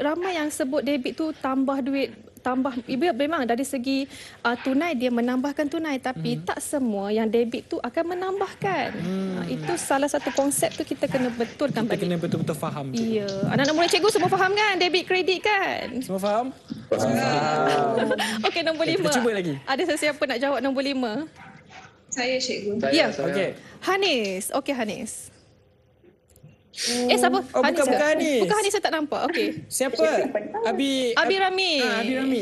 Ramai yang sebut debit tu tambah duit. Memang dari segi tunai dia menambahkan tunai, tapi tak semua yang debit tu akan menambahkan. Itu salah satu konsep tu kita kena betulkan. Kita kena betul-betul faham. Ya. Anak-anak murid cikgu semua faham kan debit kredit kan? Semua faham? Okey, nombor 5. Kita cuba lagi. Ada sesiapa nak jawab nombor 5? Saya cikgu. Ya. Okey. Hanis. Okey, Hanis. Siapa? Bukan Hanis. Bukan Hanis, saya tak nampak. Okey. Siapa? Abi Rami. Abi Rami.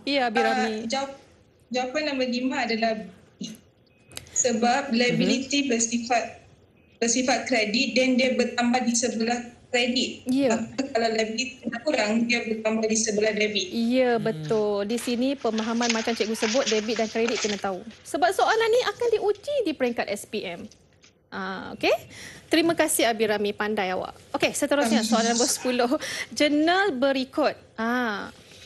Ya, Abi Rami. Jawapan nombor 5 adalah B. Sebab liability bersifat bersifat kredit dan dia bertambah di sebelah kredit. Ya. Kalau lebih kurang, dia bertambah di sebelah debit. Ya, betul. Di sini pemahaman macam cikgu sebut, debit dan kredit kena tahu. Sebab soalan ni akan diuji di peringkat SPM. Okey. Terima kasih Abirami, pandai awak. Okey, seterusnya soalan nombor 10. Jurnal berikut.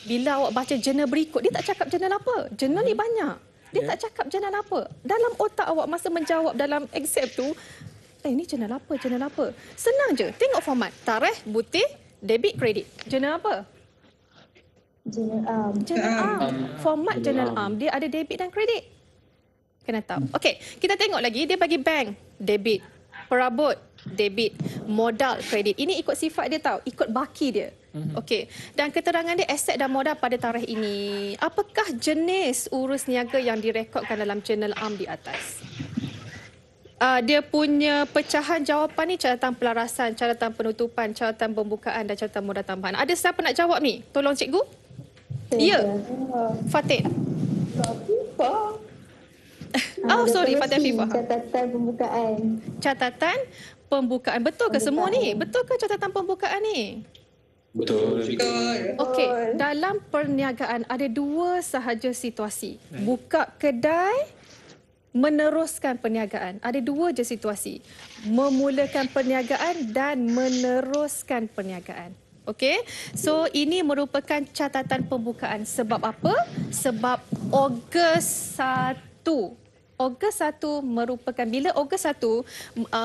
Bila awak baca jurnal berikut, dia tak cakap jurnal apa. Jurnal ni banyak. Dia tak cakap jurnal apa. Dalam otak awak masa menjawab dalam exam tu, ini jurnal apa, jurnal apa. Senang je. Tengok format. Tarikh, butir, debit, kredit. Jurnal apa? Jurnal am. Jurnal am. Format jurnal am. Dia ada debit dan kredit. Kena tahu. Okey, kita tengok lagi. Dia bagi bank, debit. Perabot, debit. Modal, kredit. Ini ikut sifat dia tahu. Ikut baki dia. Okey. Dan keterangan dia aset dan modal pada tarikh ini. Apakah jenis urus niaga yang direkodkan dalam jurnal am di atas? Dia punya pecahan jawapan ni catatan pelarasan, catatan penutupan, catatan pembukaan dan catatan modal tambahan. Ada siapa nak jawab ni? Tolong cikgu. Ya. Fatin. Sorry, Fatin Afifah. Catatan pembukaan. Catatan pembukaan. Betul ke semua ni? Betul ke catatan pembukaan ni? Betul. Okey, dalam perniagaan ada dua sahaja situasi. Buka kedai, meneruskan perniagaan. Ada dua je situasi. Memulakan perniagaan dan meneruskan perniagaan. Okey. So ini merupakan catatan pembukaan. Sebab apa? Sebab Ogos 1. Ogos 1 merupakan bila Ogos 1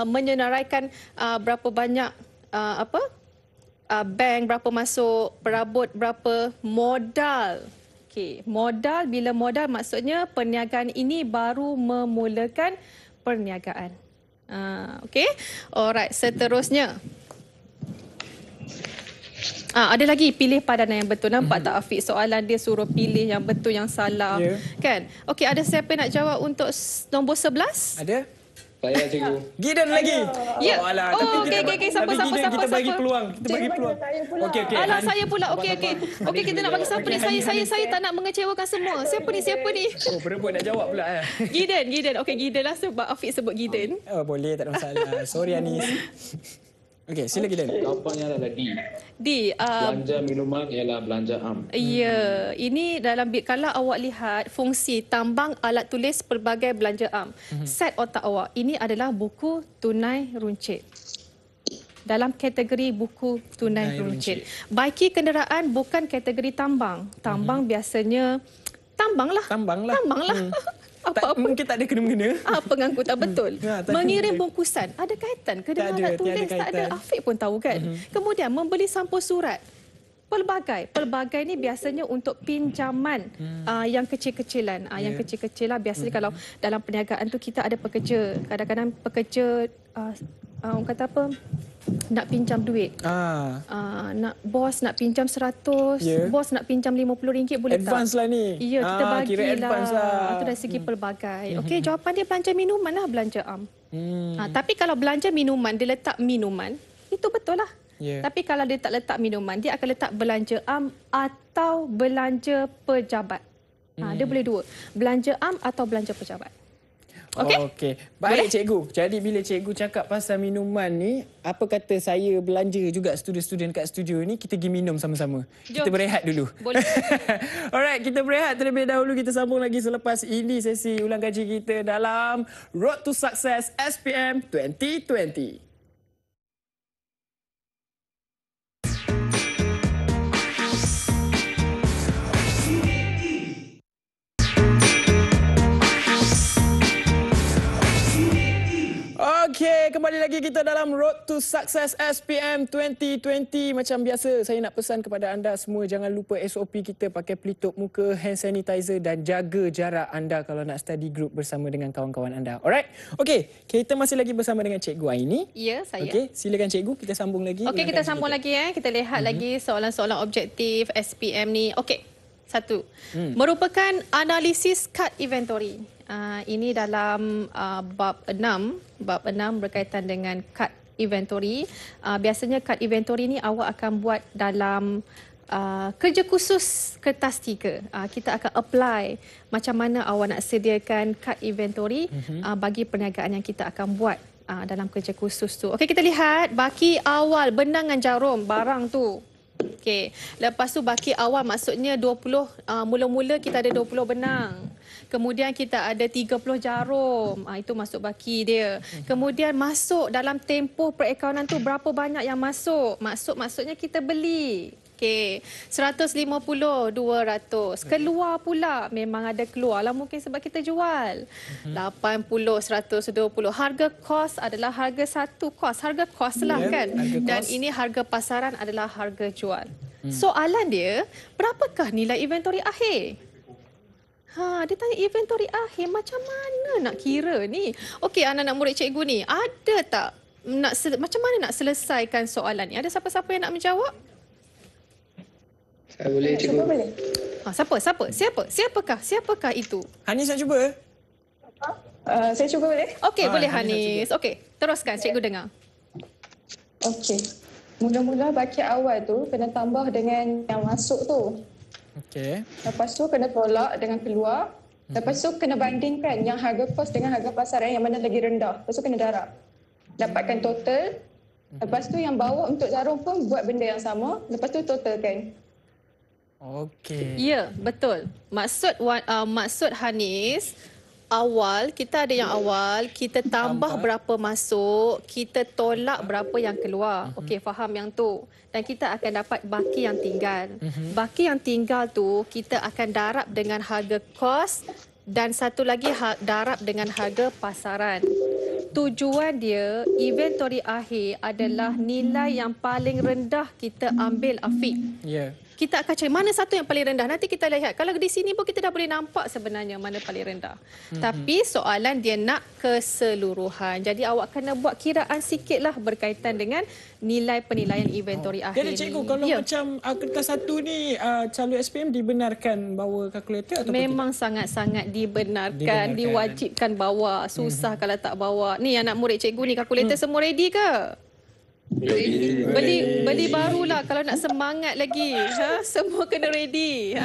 menyenaraikan berapa banyak bank berapa masuk, perabot berapa, modal. Okey, modal, bila modal maksudnya perniagaan ini baru memulakan perniagaan. Okey. Alright, seterusnya. Ada lagi pilih padanan yang betul. Nampak tak Afiq soalan dia suruh pilih yang betul yang salah. Kan? Okey, ada siapa nak jawab untuk nombor 11? Ada. Saya cikgu. Gideon lagi. Ya. Okey. Siapa? Kita bagi peluang. Okey. Alah, saya pula. Okey. Okey, kita nak bagi siapa ni? Saya tak nak mengecewakan semua. Siapa ni? Oh, berebut nak jawab pula. Gideon. Okey, Gideon lah sebab Afiq sebut Gideon. Oh, boleh, tak ada masalah. Sorry Anis. Okey, sila Gideon. Jawapannya adalah D. Belanja minuman ialah belanja am. Ya, ini dalam kalau awak lihat fungsi tambang alat tulis pelbagai belanja am. Set otak awak, ini adalah buku tunai runcit. Dalam kategori buku tunai runcit. Baiki kenderaan bukan kategori tambang. Tambang biasanya tambang lah. Mungkin tak ada kena-mengena. Pengangkutan, betul. Mengirim bungkusan, ada kaitan ke dengan alat tulis? Tak ada. Afiq pun tahu kan. Kemudian membeli sampul surat. Pelbagai ni biasanya untuk pinjaman yang kecil-kecilan. Yang kecil-kecilan biasanya kalau dalam perniagaan tu kita ada pekerja. Kadang-kadang pekerja orang kata apa? Nak pinjam duit. Bos nak pinjam 100, bos nak pinjam RM50 boleh tak? Advance lah ni. Ya, kita bagilah. Lah. Itu dari segi pelbagai. Okey, jawapan dia belanja minuman lah, belanja am. Tapi kalau belanja minuman, dia letak minuman, itu betul lah. Tapi kalau dia tak letak minuman, dia akan letak belanja am atau belanja pejabat. Dia boleh dua. Belanja am atau belanja pejabat. Okey. Baik cikgu. Jadi bila cikgu cakap pasal minuman ni, apa kata saya belanja juga student-student kat studio ni, kita pergi minum sama-sama. Kita berehat dulu. Boleh. Alright, kita berehat terlebih dahulu. Kita sambung lagi selepas ini sesi ulang kaji kita dalam Road to Success SPM 2020. Okey, kembali lagi kita dalam Road to Success SPM 2020. Macam biasa, saya nak pesan kepada anda semua, jangan lupa SOP kita, pakai pelitup muka, hand sanitizer dan jaga jarak anda kalau nak study group bersama dengan kawan-kawan anda. Alright? Okey, kita masih lagi bersama dengan Cikgu Aini. Ya, saya. Okey, silakan Cikgu, kita sambung lagi. Okey, kita sambung lagi. Kita lihat lagi soalan-soalan objektif SPM ni. Okey, satu. Merupakan analisis kad inventory. Ini dalam bab 6 berkaitan dengan kad inventory. Biasanya kad inventory ni awak akan buat dalam kerja khusus kertas 3. Kita akan apply macam mana awak nak sediakan kad inventory bagi perniagaan yang kita akan buat dalam kerja khusus tu. Okey, kita lihat baki awal benang dengan jarum barang tu. Okey, lepas tu baki awal maksudnya 20, mula-mula kita ada 20 benang. Kemudian kita ada 30 jarum. Itu masuk baki dia. Kemudian masuk dalam tempoh perakaunan tu berapa banyak yang masuk? Maksudnya kita beli. Okey, 150, 200. Keluar pula, memang ada keluar lah mungkin sebab kita jual. 80, 120. Harga kos adalah harga satu kos. Harga kos lah kan. Dan ini harga pasaran adalah harga jual. Soalan dia, berapakah nilai inventory akhir? Dia tanya inventory akhir, macam mana nak kira ni? Okey, anak-anak murid cikgu ni, ada tak macam mana nak selesaikan soalan ni? Ada siapa-siapa yang nak menjawab? Saya boleh, cikgu. Boleh. Siapakah itu? Hanis nak cuba? Saya cuba boleh? Okey, boleh Hanis. Okey, teruskan cikgu dengar. Okey. Mula-mula baki awal tu kena tambah dengan yang masuk tu. Okey. Lepas tu kena tolak dengan keluar. Lepas tu kena bandingkan yang harga kos dengan harga pasaran yang mana lagi rendah. Lepas tu kena darab. Dapatkan total. Lepas tu yang bawah untuk jarum pun buat benda yang sama. Lepas tu totalkan. Okey. Ya, betul. Maksud Hanis, awal, kita ada yang awal, kita tambah berapa masuk, kita tolak berapa yang keluar. Okey, faham yang tu. Dan kita akan dapat baki yang tinggal. Baki yang tinggal tu, kita akan darab dengan harga kos dan satu lagi darab dengan harga pasaran. Tujuan dia, inventory akhir adalah nilai yang paling rendah kita ambil, Afiq. Ya. Kita akan cari mana satu yang paling rendah. Nanti kita lihat. Kalau di sini pun kita dah boleh nampak sebenarnya mana paling rendah. Tapi soalan dia nak keseluruhan. Jadi awak kena buat kiraan sikitlah berkaitan dengan nilai penilaian inventory akhir Jadi cikgu, kalau macam kertas satu ni, calon SPM dibenarkan bawa kalkulator atau memang sangat-sangat dibenarkan, diwajibkan bawa. Susah kalau tak bawa. Ni anak murid cikgu ni, kalkulator semua ready ke? Beli barulah kalau nak semangat lagi. Semua kena ready.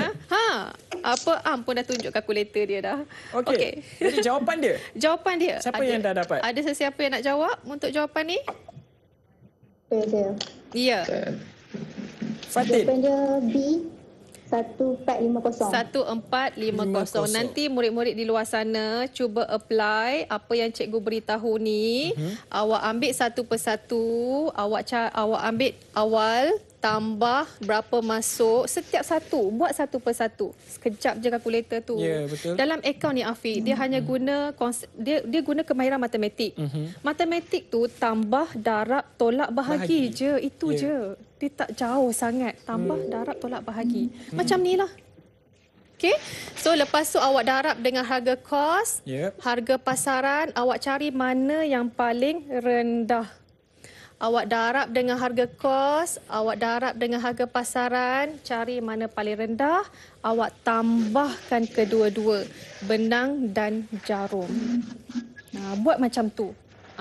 Apa pun dah tunjuk kalkulator dia dah. Okey. Jadi jawapan dia? Jawapan dia. Siapa yang dah dapat? Ada sesiapa yang nak jawab untuk jawapan ni? Saya. Ya. Fatin. Jawapan dia B. 1450. 1450. Nanti murid-murid di luar sana cuba apply apa yang cikgu beritahu ni. Awak ambil satu persatu, awak ambil awal, tambah berapa masuk, setiap satu, buat satu persatu. Sekejap je kalkulator tu. Ya, betul. Dalam akaun ni Afiq, dia hanya guna dia guna kemahiran matematik. Matematik tu tambah, darab, tolak, bahagi je. Itu je. Dia tak jauh sangat. Tambah, darab, tolak, bahagi. Macam ni lah. Okey. So lepas tu awak darab dengan harga kos, harga pasaran, awak cari mana yang paling rendah. Awak darab dengan harga kos, awak darab dengan harga pasaran, cari mana paling rendah, awak tambahkan kedua-dua, benang dan jarum. Buat macam tu.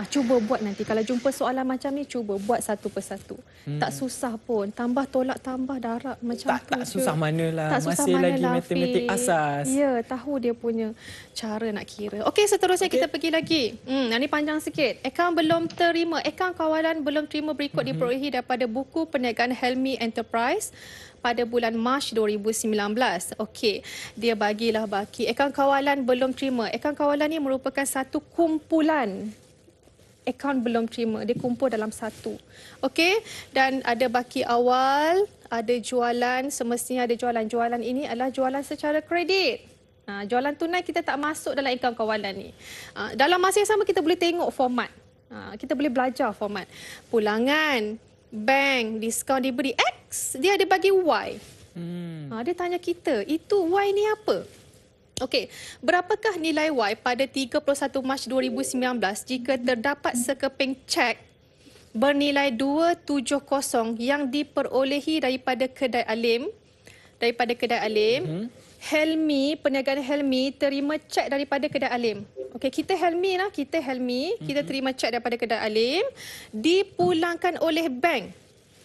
Cuba buat nanti. Kalau jumpa soalan macam ni, cuba buat satu persatu. Tak susah pun. Tambah, tolak, tambah, darab macam tu. Tak susah manalah. Tak susah Masih mana lagi lah, matematik asas. Ya, tahu dia punya cara nak kira. Okey, seterusnya kita pergi lagi. Ini panjang sikit. Akaun belum terima. Akaun kawalan belum terima berikut diperolehi daripada buku perniagaan Helmi Enterprise pada bulan Mac 2019. Okey, dia bagilah baki. Akaun kawalan belum terima. Akaun kawalan ni merupakan satu kumpulan akaun belum terima. Dia kumpul dalam satu. Okey, dan ada baki awal, ada jualan, semestinya ada jualan. Jualan ini adalah jualan secara kredit. Jualan tunai kita tak masuk dalam akaun kawalan ni. Dalam masa yang sama kita boleh tengok format. Kita boleh belajar format. Pulangan, bank, diskaun diberi X, dia ada bagi Y. Dia tanya kita, itu Y ni apa? Okey, berapakah nilai Y pada 31 Mac 2019 jika terdapat sekeping cek bernilai 270 yang diperolehi daripada kedai Alim? Helmi, perniagaan Helmi terima cek daripada kedai Alim. Okey, kita Helmi, kita terima cek daripada kedai Alim, dipulangkan oleh bank.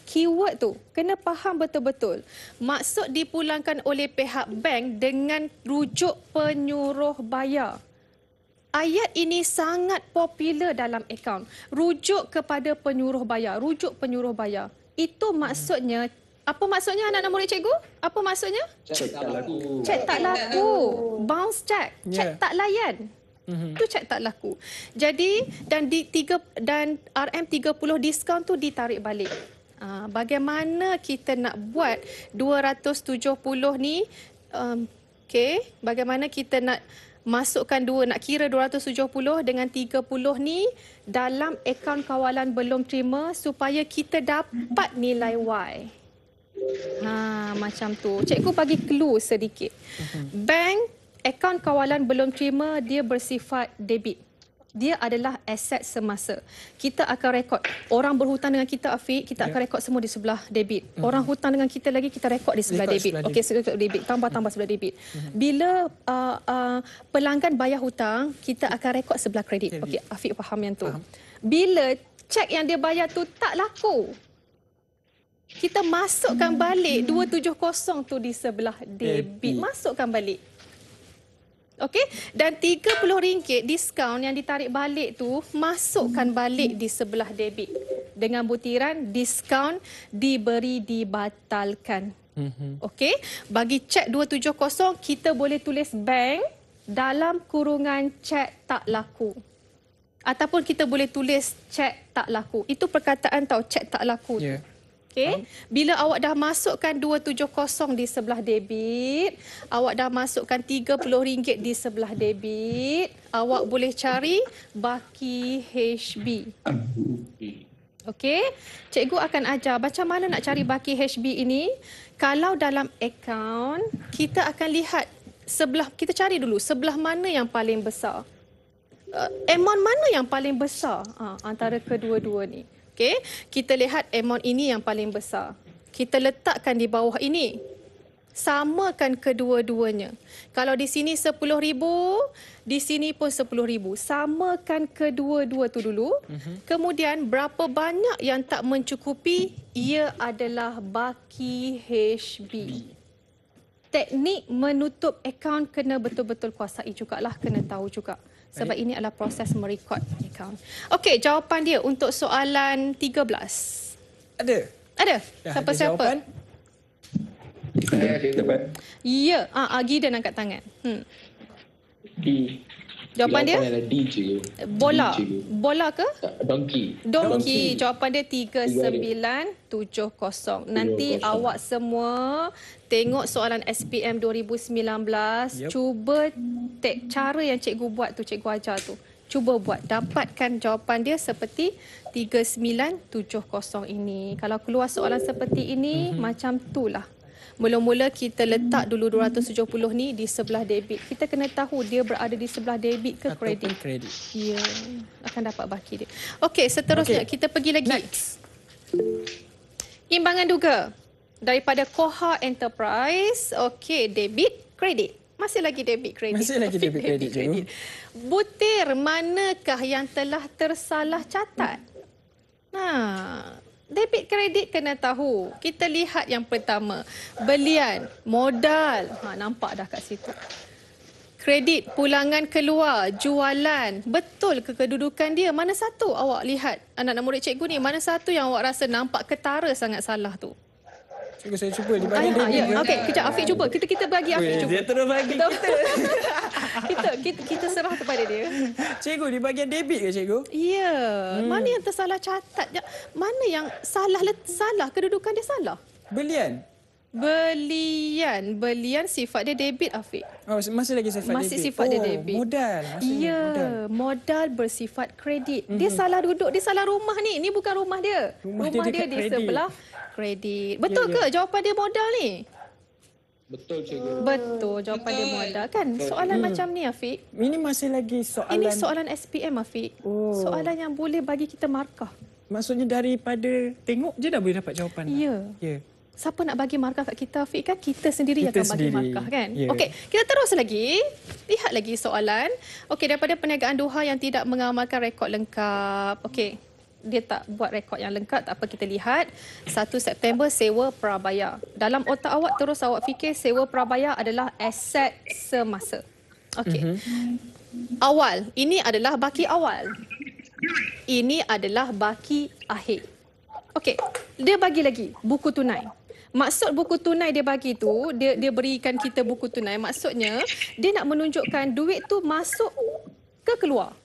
Keyword tu kena faham betul-betul. Maksud dipulangkan oleh pihak bank dengan rujuk penyuruh bayar. ayat ini sangat popular dalam akaun. Rujuk kepada penyuruh bayar. Rujuk penyuruh bayar. Itu maksudnya, apa maksudnya anak-anak murid cikgu? Apa maksudnya? Cek tak laku. Cek tak laku. Bounce check. Cek tak layan. Itu cek tak laku. Jadi dan RM30 diskaun tu ditarik balik. Bagaimana kita nak buat 270 ni? Bagaimana kita nak masukkan nak kira 270 dengan 30 ni dalam akaun kawalan belum terima supaya kita dapat nilai Y. Macam tu. Cikgu bagi clue sedikit. Bank, akaun kawalan belum terima, dia bersifat debit. Dia adalah aset semasa. Kita akan rekod. Orang berhutang dengan kita, Afiq, kita akan rekod semua di sebelah debit. Orang hutang dengan kita lagi, kita rekod di sebelah debit. Okey, sebelah debit. Tambah sebelah debit. Bila pelanggan bayar hutang, kita akan rekod sebelah kredit. Okey, Afiq faham yang tu. Bila cek yang dia bayar tu tak laku, kita masukkan balik 270 tu di sebelah debit. Masukkan balik. Okey, dan RM30 diskaun yang ditarik balik tu masukkan balik di sebelah debit dengan butiran diskaun diberi dibatalkan. Okey, bagi cek 270 kita boleh tulis bank dalam kurungan cek tak laku. Ataupun kita boleh tulis cek tak laku. Itu perkataan tahu cek tak laku. Okay. Bila awak dah masukkan 270 di sebelah debit, awak dah masukkan RM30 di sebelah debit, awak boleh cari baki HB. Okey, cikgu akan ajar macam mana nak cari baki HB ini. Kalau dalam akaun, kita akan lihat sebelah, kita cari dulu sebelah mana yang paling besar. Amount mana yang paling besar antara kedua-dua ni. Okey, kita lihat amount ini yang paling besar. Kita letakkan di bawah ini. Samakan kedua-duanya. Kalau di sini 10,000, di sini pun 10,000. Samakan kedua-dua tu dulu. Kemudian berapa banyak yang tak mencukupi, ia adalah baki HB. Teknik menutup akaun kena betul-betul kuasai jugalah, kena tahu juga. Sebab ini adalah proses merekod akaun. Okey, jawapan dia untuk soalan 13. Ada? Siapa-siapa? Ya, Gideon angkat tangan. D. Jawapan dia? D, cikgu. Bola. D, cikgu. Bola ke? Donkey. Jawapan dia 3970. Nanti awak semua tengok soalan SPM 2019. Cuba cara yang cikgu buat tu, cikgu ajar tu. Cuba buat. Dapatkan jawapan dia seperti 3970 ini. Kalau keluar soalan seperti ini, macam tu lah. Mula-mula kita letak dulu 270 ni di sebelah debit. Kita kena tahu dia berada di sebelah debit ke kredit. Ya, akan dapat baki dia. Okey, seterusnya kita pergi lagi. Next. Imbangan duga daripada Koha Enterprise. Okey, debit, kredit. Masih lagi debit, kredit. Masih lagi debit, kredit. Butir manakah yang telah tersalah catat? Debit kredit kena tahu. Kita lihat yang pertama. Belian, modal. Nampak dah kat situ. Kredit, pulangan keluar, jualan. Betul ke kedudukan dia? Mana satu awak lihat? Anak-anak murid cikgu ni, mana satu yang awak rasa nampak ketara sangat salah tu? Cikgu, saya cuba di bahagian debit. Okey, kejap Afiq cuba. Kita bagi Afiq cuba. Dia terus bagi kita serah kepada dia. Cikgu, di bahagian debit ke cikgu? Ya. Mana yang tersalah catat? Mana yang salah kedudukan dia salah? Belian sifat dia debit, Afiq. Masih lagi sifat debit. Masih sifat dia debit. Modal. Ya, modal bersifat kredit. Dia salah duduk, dia salah rumah ni. Ini bukan rumah dia. Rumah dia di sebelah kredit. Betul ke jawapan dia modal ni? Betul, cikgu. Betul, jawapan dia modal kan. Soalan macam ni, Afiq. Ini masih lagi soalan. Ini soalan SPM, Afiq. Soalan yang boleh bagi kita markah. Maksudnya daripada tengok je dah boleh dapat jawapan. Ya. Siapa nak bagi markah kat kita, Afiq, kan? Kita sendiri akan bagi markah, kan? Okey, kita terus lagi. Lihat lagi soalan. Okey, daripada perniagaan Doha yang tidak mengamalkan rekod lengkap. Okey, dia tak buat rekod yang lengkap, tak apa, kita lihat. 1 September sewa prabayar. Dalam otak awak terus awak fikir sewa prabayar adalah aset semasa. Okey. awal. Ini adalah baki awal. Ini adalah baki akhir. Okey, dia bagi lagi buku tunai. Maksud buku tunai dia bagi tu, dia berikan kita buku tunai. Maksudnya, dia nak menunjukkan duit tu masuk ke keluar.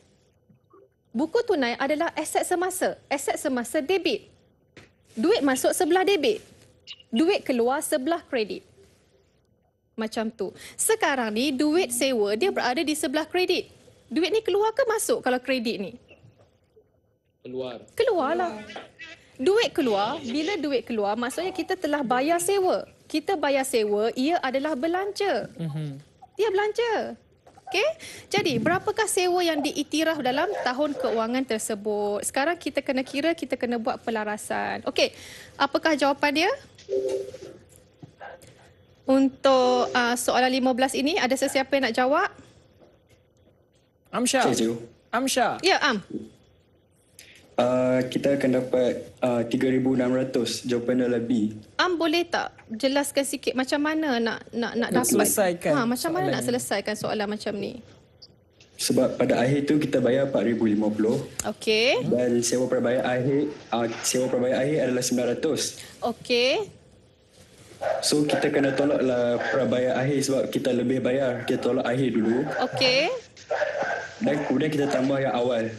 Buku tunai adalah aset semasa. Aset semasa debit. Duit masuk sebelah debit. Duit keluar sebelah kredit. Macam tu. Sekarang ni, duit sewa dia berada di sebelah kredit. Duit ni keluar ke masuk kalau kredit ni? Keluar. Keluarlah. Duit keluar, bila duit keluar, maksudnya kita telah bayar sewa. Kita bayar sewa, ia adalah belanja. Dia belanja. Okey? Jadi, berapakah sewa yang diiktiraf dalam tahun keuangan tersebut? Sekarang kita kena kira, kita kena buat pelarasan. Okey, apakah jawapan dia? Untuk soalan 15 ini, ada sesiapa yang nak jawab? Amsyah. Amsyah. Ya, Am. Kita akan dapat 3,600. Jawapan adalah B. Am, boleh tak jelaskan sikit macam mana nak dapat selesaikan macam mana nak selesaikan soalan macam ni? Sebab pada akhir tu kita bayar 4,050. Okey. Dan sewa prabayar akhir adalah 900. Okey. So kita kena tolaklah prabayar akhir sebab kita lebih bayar. Kita tolak akhir dulu. Okey. Dan kemudian kita tambah yang awal.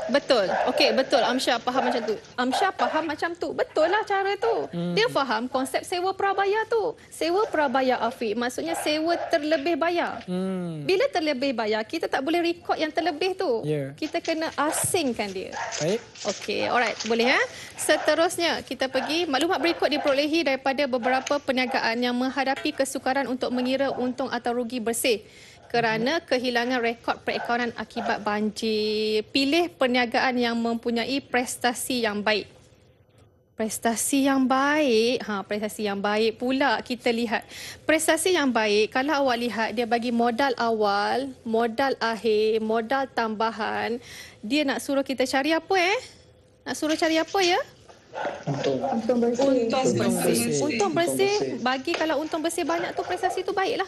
Betul. Okey, betul. Amsyah faham macam tu. Amsyah faham macam tu. Betul lah cara tu. Dia faham konsep sewa prabayar tu. Sewa prabayar, Afiq, maksudnya sewa terlebih bayar. Bila terlebih bayar, kita tak boleh rekod yang terlebih tu. Kita kena asingkan dia. Baik. Okey, alright. Boleh ya? Seterusnya, kita pergi. Maklumat berikut diperolehi daripada beberapa perniagaan yang menghadapi kesukaran untuk mengira untung atau rugi bersih kerana kehilangan rekod perakaunan akibat banjir. Pilih perniagaan yang mempunyai prestasi yang baik. Prestasi yang baik. Prestasi yang baik pula kita lihat. Prestasi yang baik, kalau awak lihat, dia bagi modal awal, modal akhir, modal tambahan. Dia nak suruh kita cari apa Nak suruh cari apa ya? Untung bersih. Bagi kalau untung bersih banyak tu prestasi tu baiklah.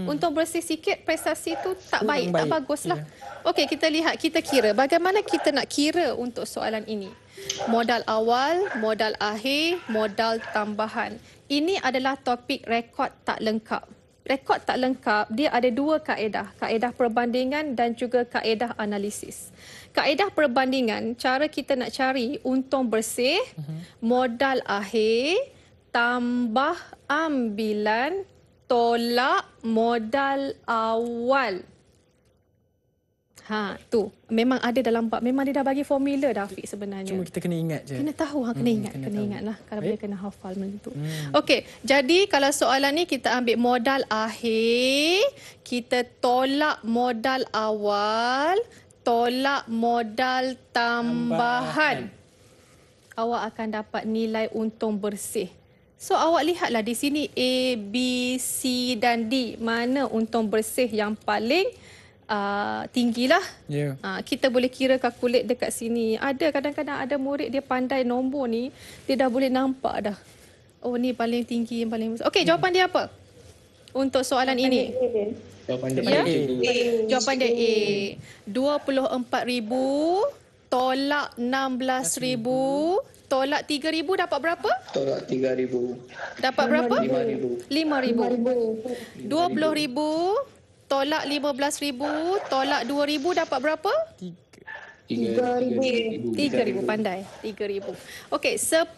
Untung bersih sikit prestasi tu tak baik, tak baguslah. Okey, kita lihat, kita kira bagaimana kita nak kira untuk soalan ini. Modal awal, modal akhir, modal tambahan. Ini adalah topik rekod tak lengkap. Rekod tak lengkap, dia ada dua kaedah. Kaedah perbandingan dan juga kaedah analisis. Kaedah perbandingan, cara kita nak cari untung bersih, modal akhir, tambah ambilan, tolak modal awal. Tu. Memang ada dalam bab. Memang dia dah bagi formula dah, Afiq, sebenarnya. Cuma kita kena ingat je. Kena tahu, kena ingat lah. Kalau boleh kena hafal macam tu. Okey, jadi kalau soalan ni kita ambil modal akhir, kita tolak modal awal, tolak modal tambahan. Awak akan dapat nilai untung bersih. So awak lihatlah di sini A, B, C dan D. Mana untung bersih yang paling tinggilah. Kita boleh kira kalkulat dekat sini. Ada kadang-kadang ada murid dia pandai nombor ni, dia dah boleh nampak dah. Oh, ni paling tinggi, yang paling besar. Okey, jawapan dia apa? Untuk soalan ini. Jawapan dia A. Jawapan dia A. 24,000 tolak 16,000 tolak 3,000 dapat berapa? Tolak 3,000. Dapat berapa? 5,000. 20,000 tolak 15,000 tolak 2,000 dapat berapa? 3,000. Pandai. 3,000. Okey, 10,000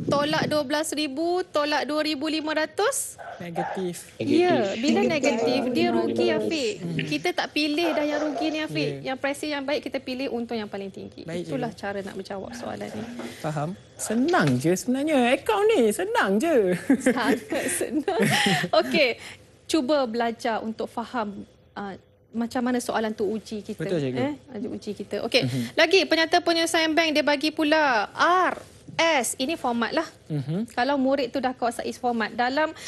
tolak 12,000 tolak 2,500. Negatif. Ya, bila negatif dia rugi, Afiq. Kita tak pilih dah yang rugi ni, Afiq. Yang prestasi yang baik kita pilih untung yang paling tinggi. Itulah cara nak menjawab soalan ni. Faham? Senang je sebenarnya. Akaun ni senang je. Sangat senang. Okey, cuba belajar untuk faham macam mana soalan tu uji kita. Betul, cikgu. Uji kita. Okey. Lagi penyata penyelesaian bank dia bagi pula R, S. Ini format lah. Kalau murid tu dah kuasai format.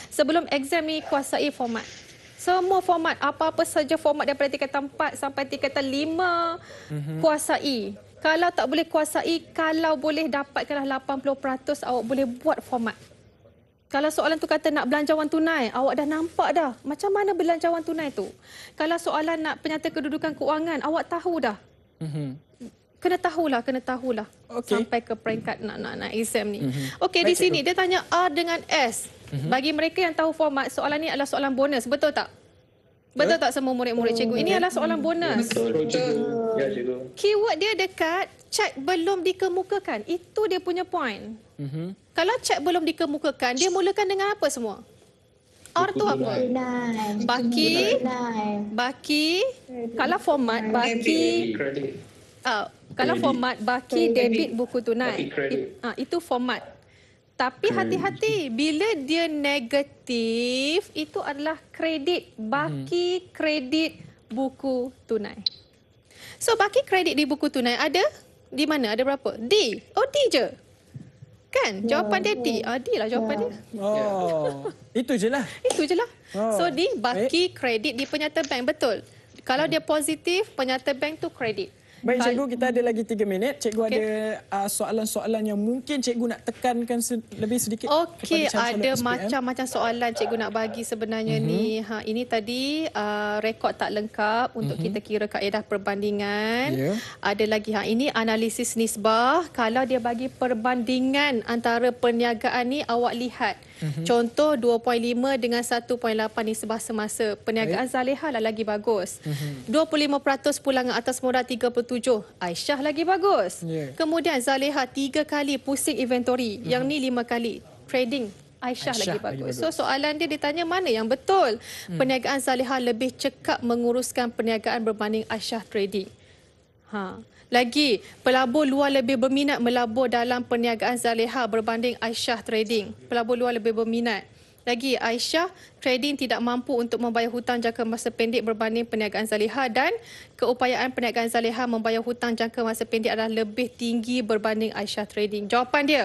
Sebelum exam ni kuasai format. Semua format, apa-apa saja format daripada tingkatan 4 sampai tingkatan 5 kuasai. Kalau tak boleh kuasai, kalau boleh dapatkanlah 80%, awak boleh buat format. Kalau soalan tu kata nak belanjawan tunai, awak dah nampak dah macam mana belanjawan tunai tu. Kalau soalan nak penyata kedudukan keuangan, awak tahu dah. Kena tahulah. Okay. Sampai ke peringkat nak exam ni. Okey, di sini dia tanya R dengan S. Bagi mereka yang tahu format, soalan ni adalah soalan bonus, betul tak? Betul tak semua murid-murid cikgu? Ini adalah soalan bonus. Betul, cikgu. Ya, cikgu. Keyword dia dekat chat belum dikemukakan. Itu dia punya point. Kalau chat belum dikemukakan, dia mulakan dengan apa semua? R tu apa? Baki. Kalau format baki. Kalau format baki debit buku tunai. Itu format. Tapi hati-hati, bila dia negatif, itu adalah kredit. Baki kredit buku tunai. So, baki kredit di buku tunai ada di mana? Ada berapa? D. Oh, D je. Kan? Jawapan dia D. D lah jawapan dia. Itu je lah. So, D, baki kredit di penyata bank. Betul. Kalau dia positif, penyata bank tu kredit. Baik cikgu, kita ada lagi 3 minit. Cikgu ada soalan-soalan yang mungkin cikgu nak tekankan lebih sedikit. Okey, ada macam-macam soalan cikgu nak bagi sebenarnya ni. Ini tadi rekod tak lengkap untuk kita kira kaedah perbandingan. Ada lagi ini analisis nisbah. Kalau dia bagi perbandingan antara perniagaan ni, awak lihat. Contoh 2.5 dengan 1.8 nisbah semasa. Perniagaan Zalehah lah lagi bagus. 25% pulangan atas modal 37. Aisyah lagi bagus. Kemudian Zalehah 3 kali pusing inventory. Yang ni 5 kali. Trading. Aisyah lagi bagus. So soalan dia ditanya mana yang betul. Perniagaan Zalehah lebih cekap menguruskan perniagaan berbanding Aisyah trading. Lagi, pelabur luar lebih berminat melabur dalam perniagaan Zalehah berbanding Aisyah trading. Pelabur luar lebih berminat. Lagi, Aisyah trading tidak mampu untuk membayar hutang jangka masa pendek berbanding perniagaan Zalehah, dan keupayaan perniagaan Zalehah membayar hutang jangka masa pendek adalah lebih tinggi berbanding Aisyah trading. Jawapan dia?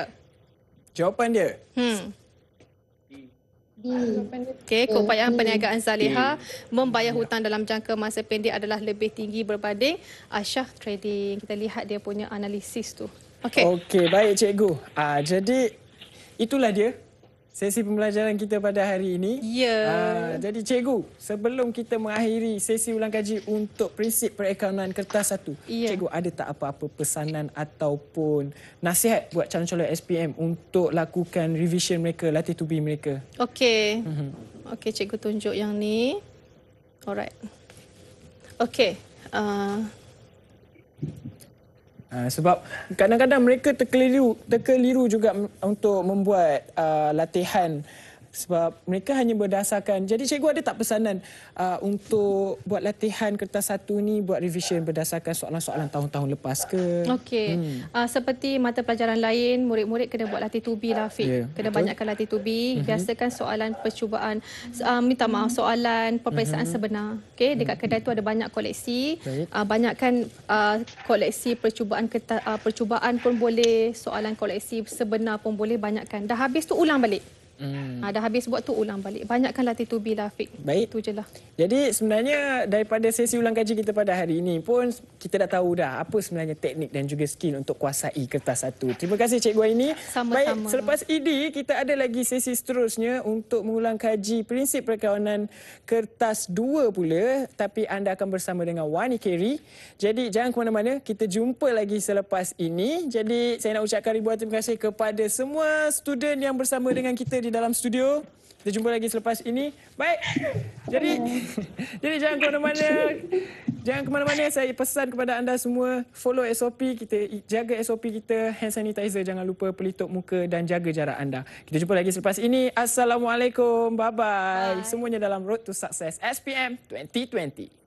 Okey, keupayaan perniagaan Zalehah membayar hutang dalam jangka masa pendek adalah lebih tinggi berbanding Aisyah trading. Kita lihat dia punya analisis tu. Okey, baik cikgu. Jadi itulah dia sesi pembelajaran kita pada hari ini. Jadi cikgu, sebelum kita mengakhiri sesi ulang kaji untuk prinsip perakaunan kertas 1, cikgu ada tak apa-apa pesanan ataupun nasihat buat calon-calon SPM untuk lakukan revision mereka, latih tubi mereka? Okey. Okey, cikgu tunjuk yang ni. Alright. Okey. Sebab kadang-kadang mereka terkeliru juga untuk membuat latihan, sebab mereka hanya berdasarkan. Jadi cikgu ada tak pesanan untuk buat latihan kertas 1 ni, buat revision berdasarkan soalan-soalan tahun-tahun lepas ke? Okey. Seperti mata pelajaran lain, murid-murid kena buat latih tubi lah, Afiq. Kena banyakkan latih tubi. Biasakan soalan percubaan, soalan peperiksaan sebenar. Okey, dekat kedai tu ada banyak koleksi. Banyakkan koleksi percubaan pun boleh, soalan koleksi sebenar pun boleh, banyakkan. Dah habis tu ulang balik. Dah habis buat tu ulang balik. Banyakkan latih tubi lah, Afiq. Baik. Itu je lah. Jadi sebenarnya daripada sesi ulang kaji kita pada hari ini pun kita dah tahu dah apa sebenarnya teknik dan juga skill untuk kuasai kertas 1. Terima kasih Cikgu Aini. Sama-sama. Baik, selepas ini kita ada lagi sesi seterusnya untuk mengulang kaji prinsip perkawanan kertas 2 pula. Tapi anda akan bersama dengan Wani Kerry. Jadi jangan ke mana-mana. Kita jumpa lagi selepas ini. Jadi saya nak ucapkan ribuan terima kasih kepada semua student yang bersama dengan kita di dalam studio. Kita jumpa lagi selepas ini. Baik. Jadi jangan ke mana-mana. Jangan ke mana-mana. Saya pesan kepada anda semua, follow SOP kita, jaga SOP kita, hand sanitizer, jangan lupa pelitup muka dan jaga jarak anda. Kita jumpa lagi selepas ini. Assalamualaikum. Bye-bye. Semuanya dalam Road to Success SPM 2020.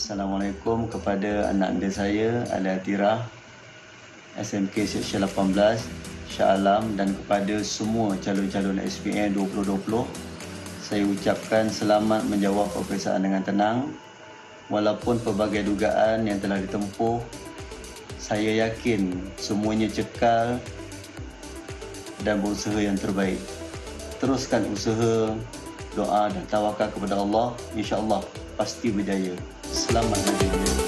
Assalamualaikum kepada anak anda saya, Alia Tira, SMK Seksyen 18, Shah Alam, dan kepada semua calon-calon SPM 2020. Saya ucapkan selamat menjawab peperiksaan dengan tenang. Walaupun pelbagai dugaan yang telah ditempuh, saya yakin semuanya cekal dan berusaha yang terbaik. Teruskan usaha, doa dan tawakal kepada Allah. InsyaAllah pasti berjaya. Selamat hari raya.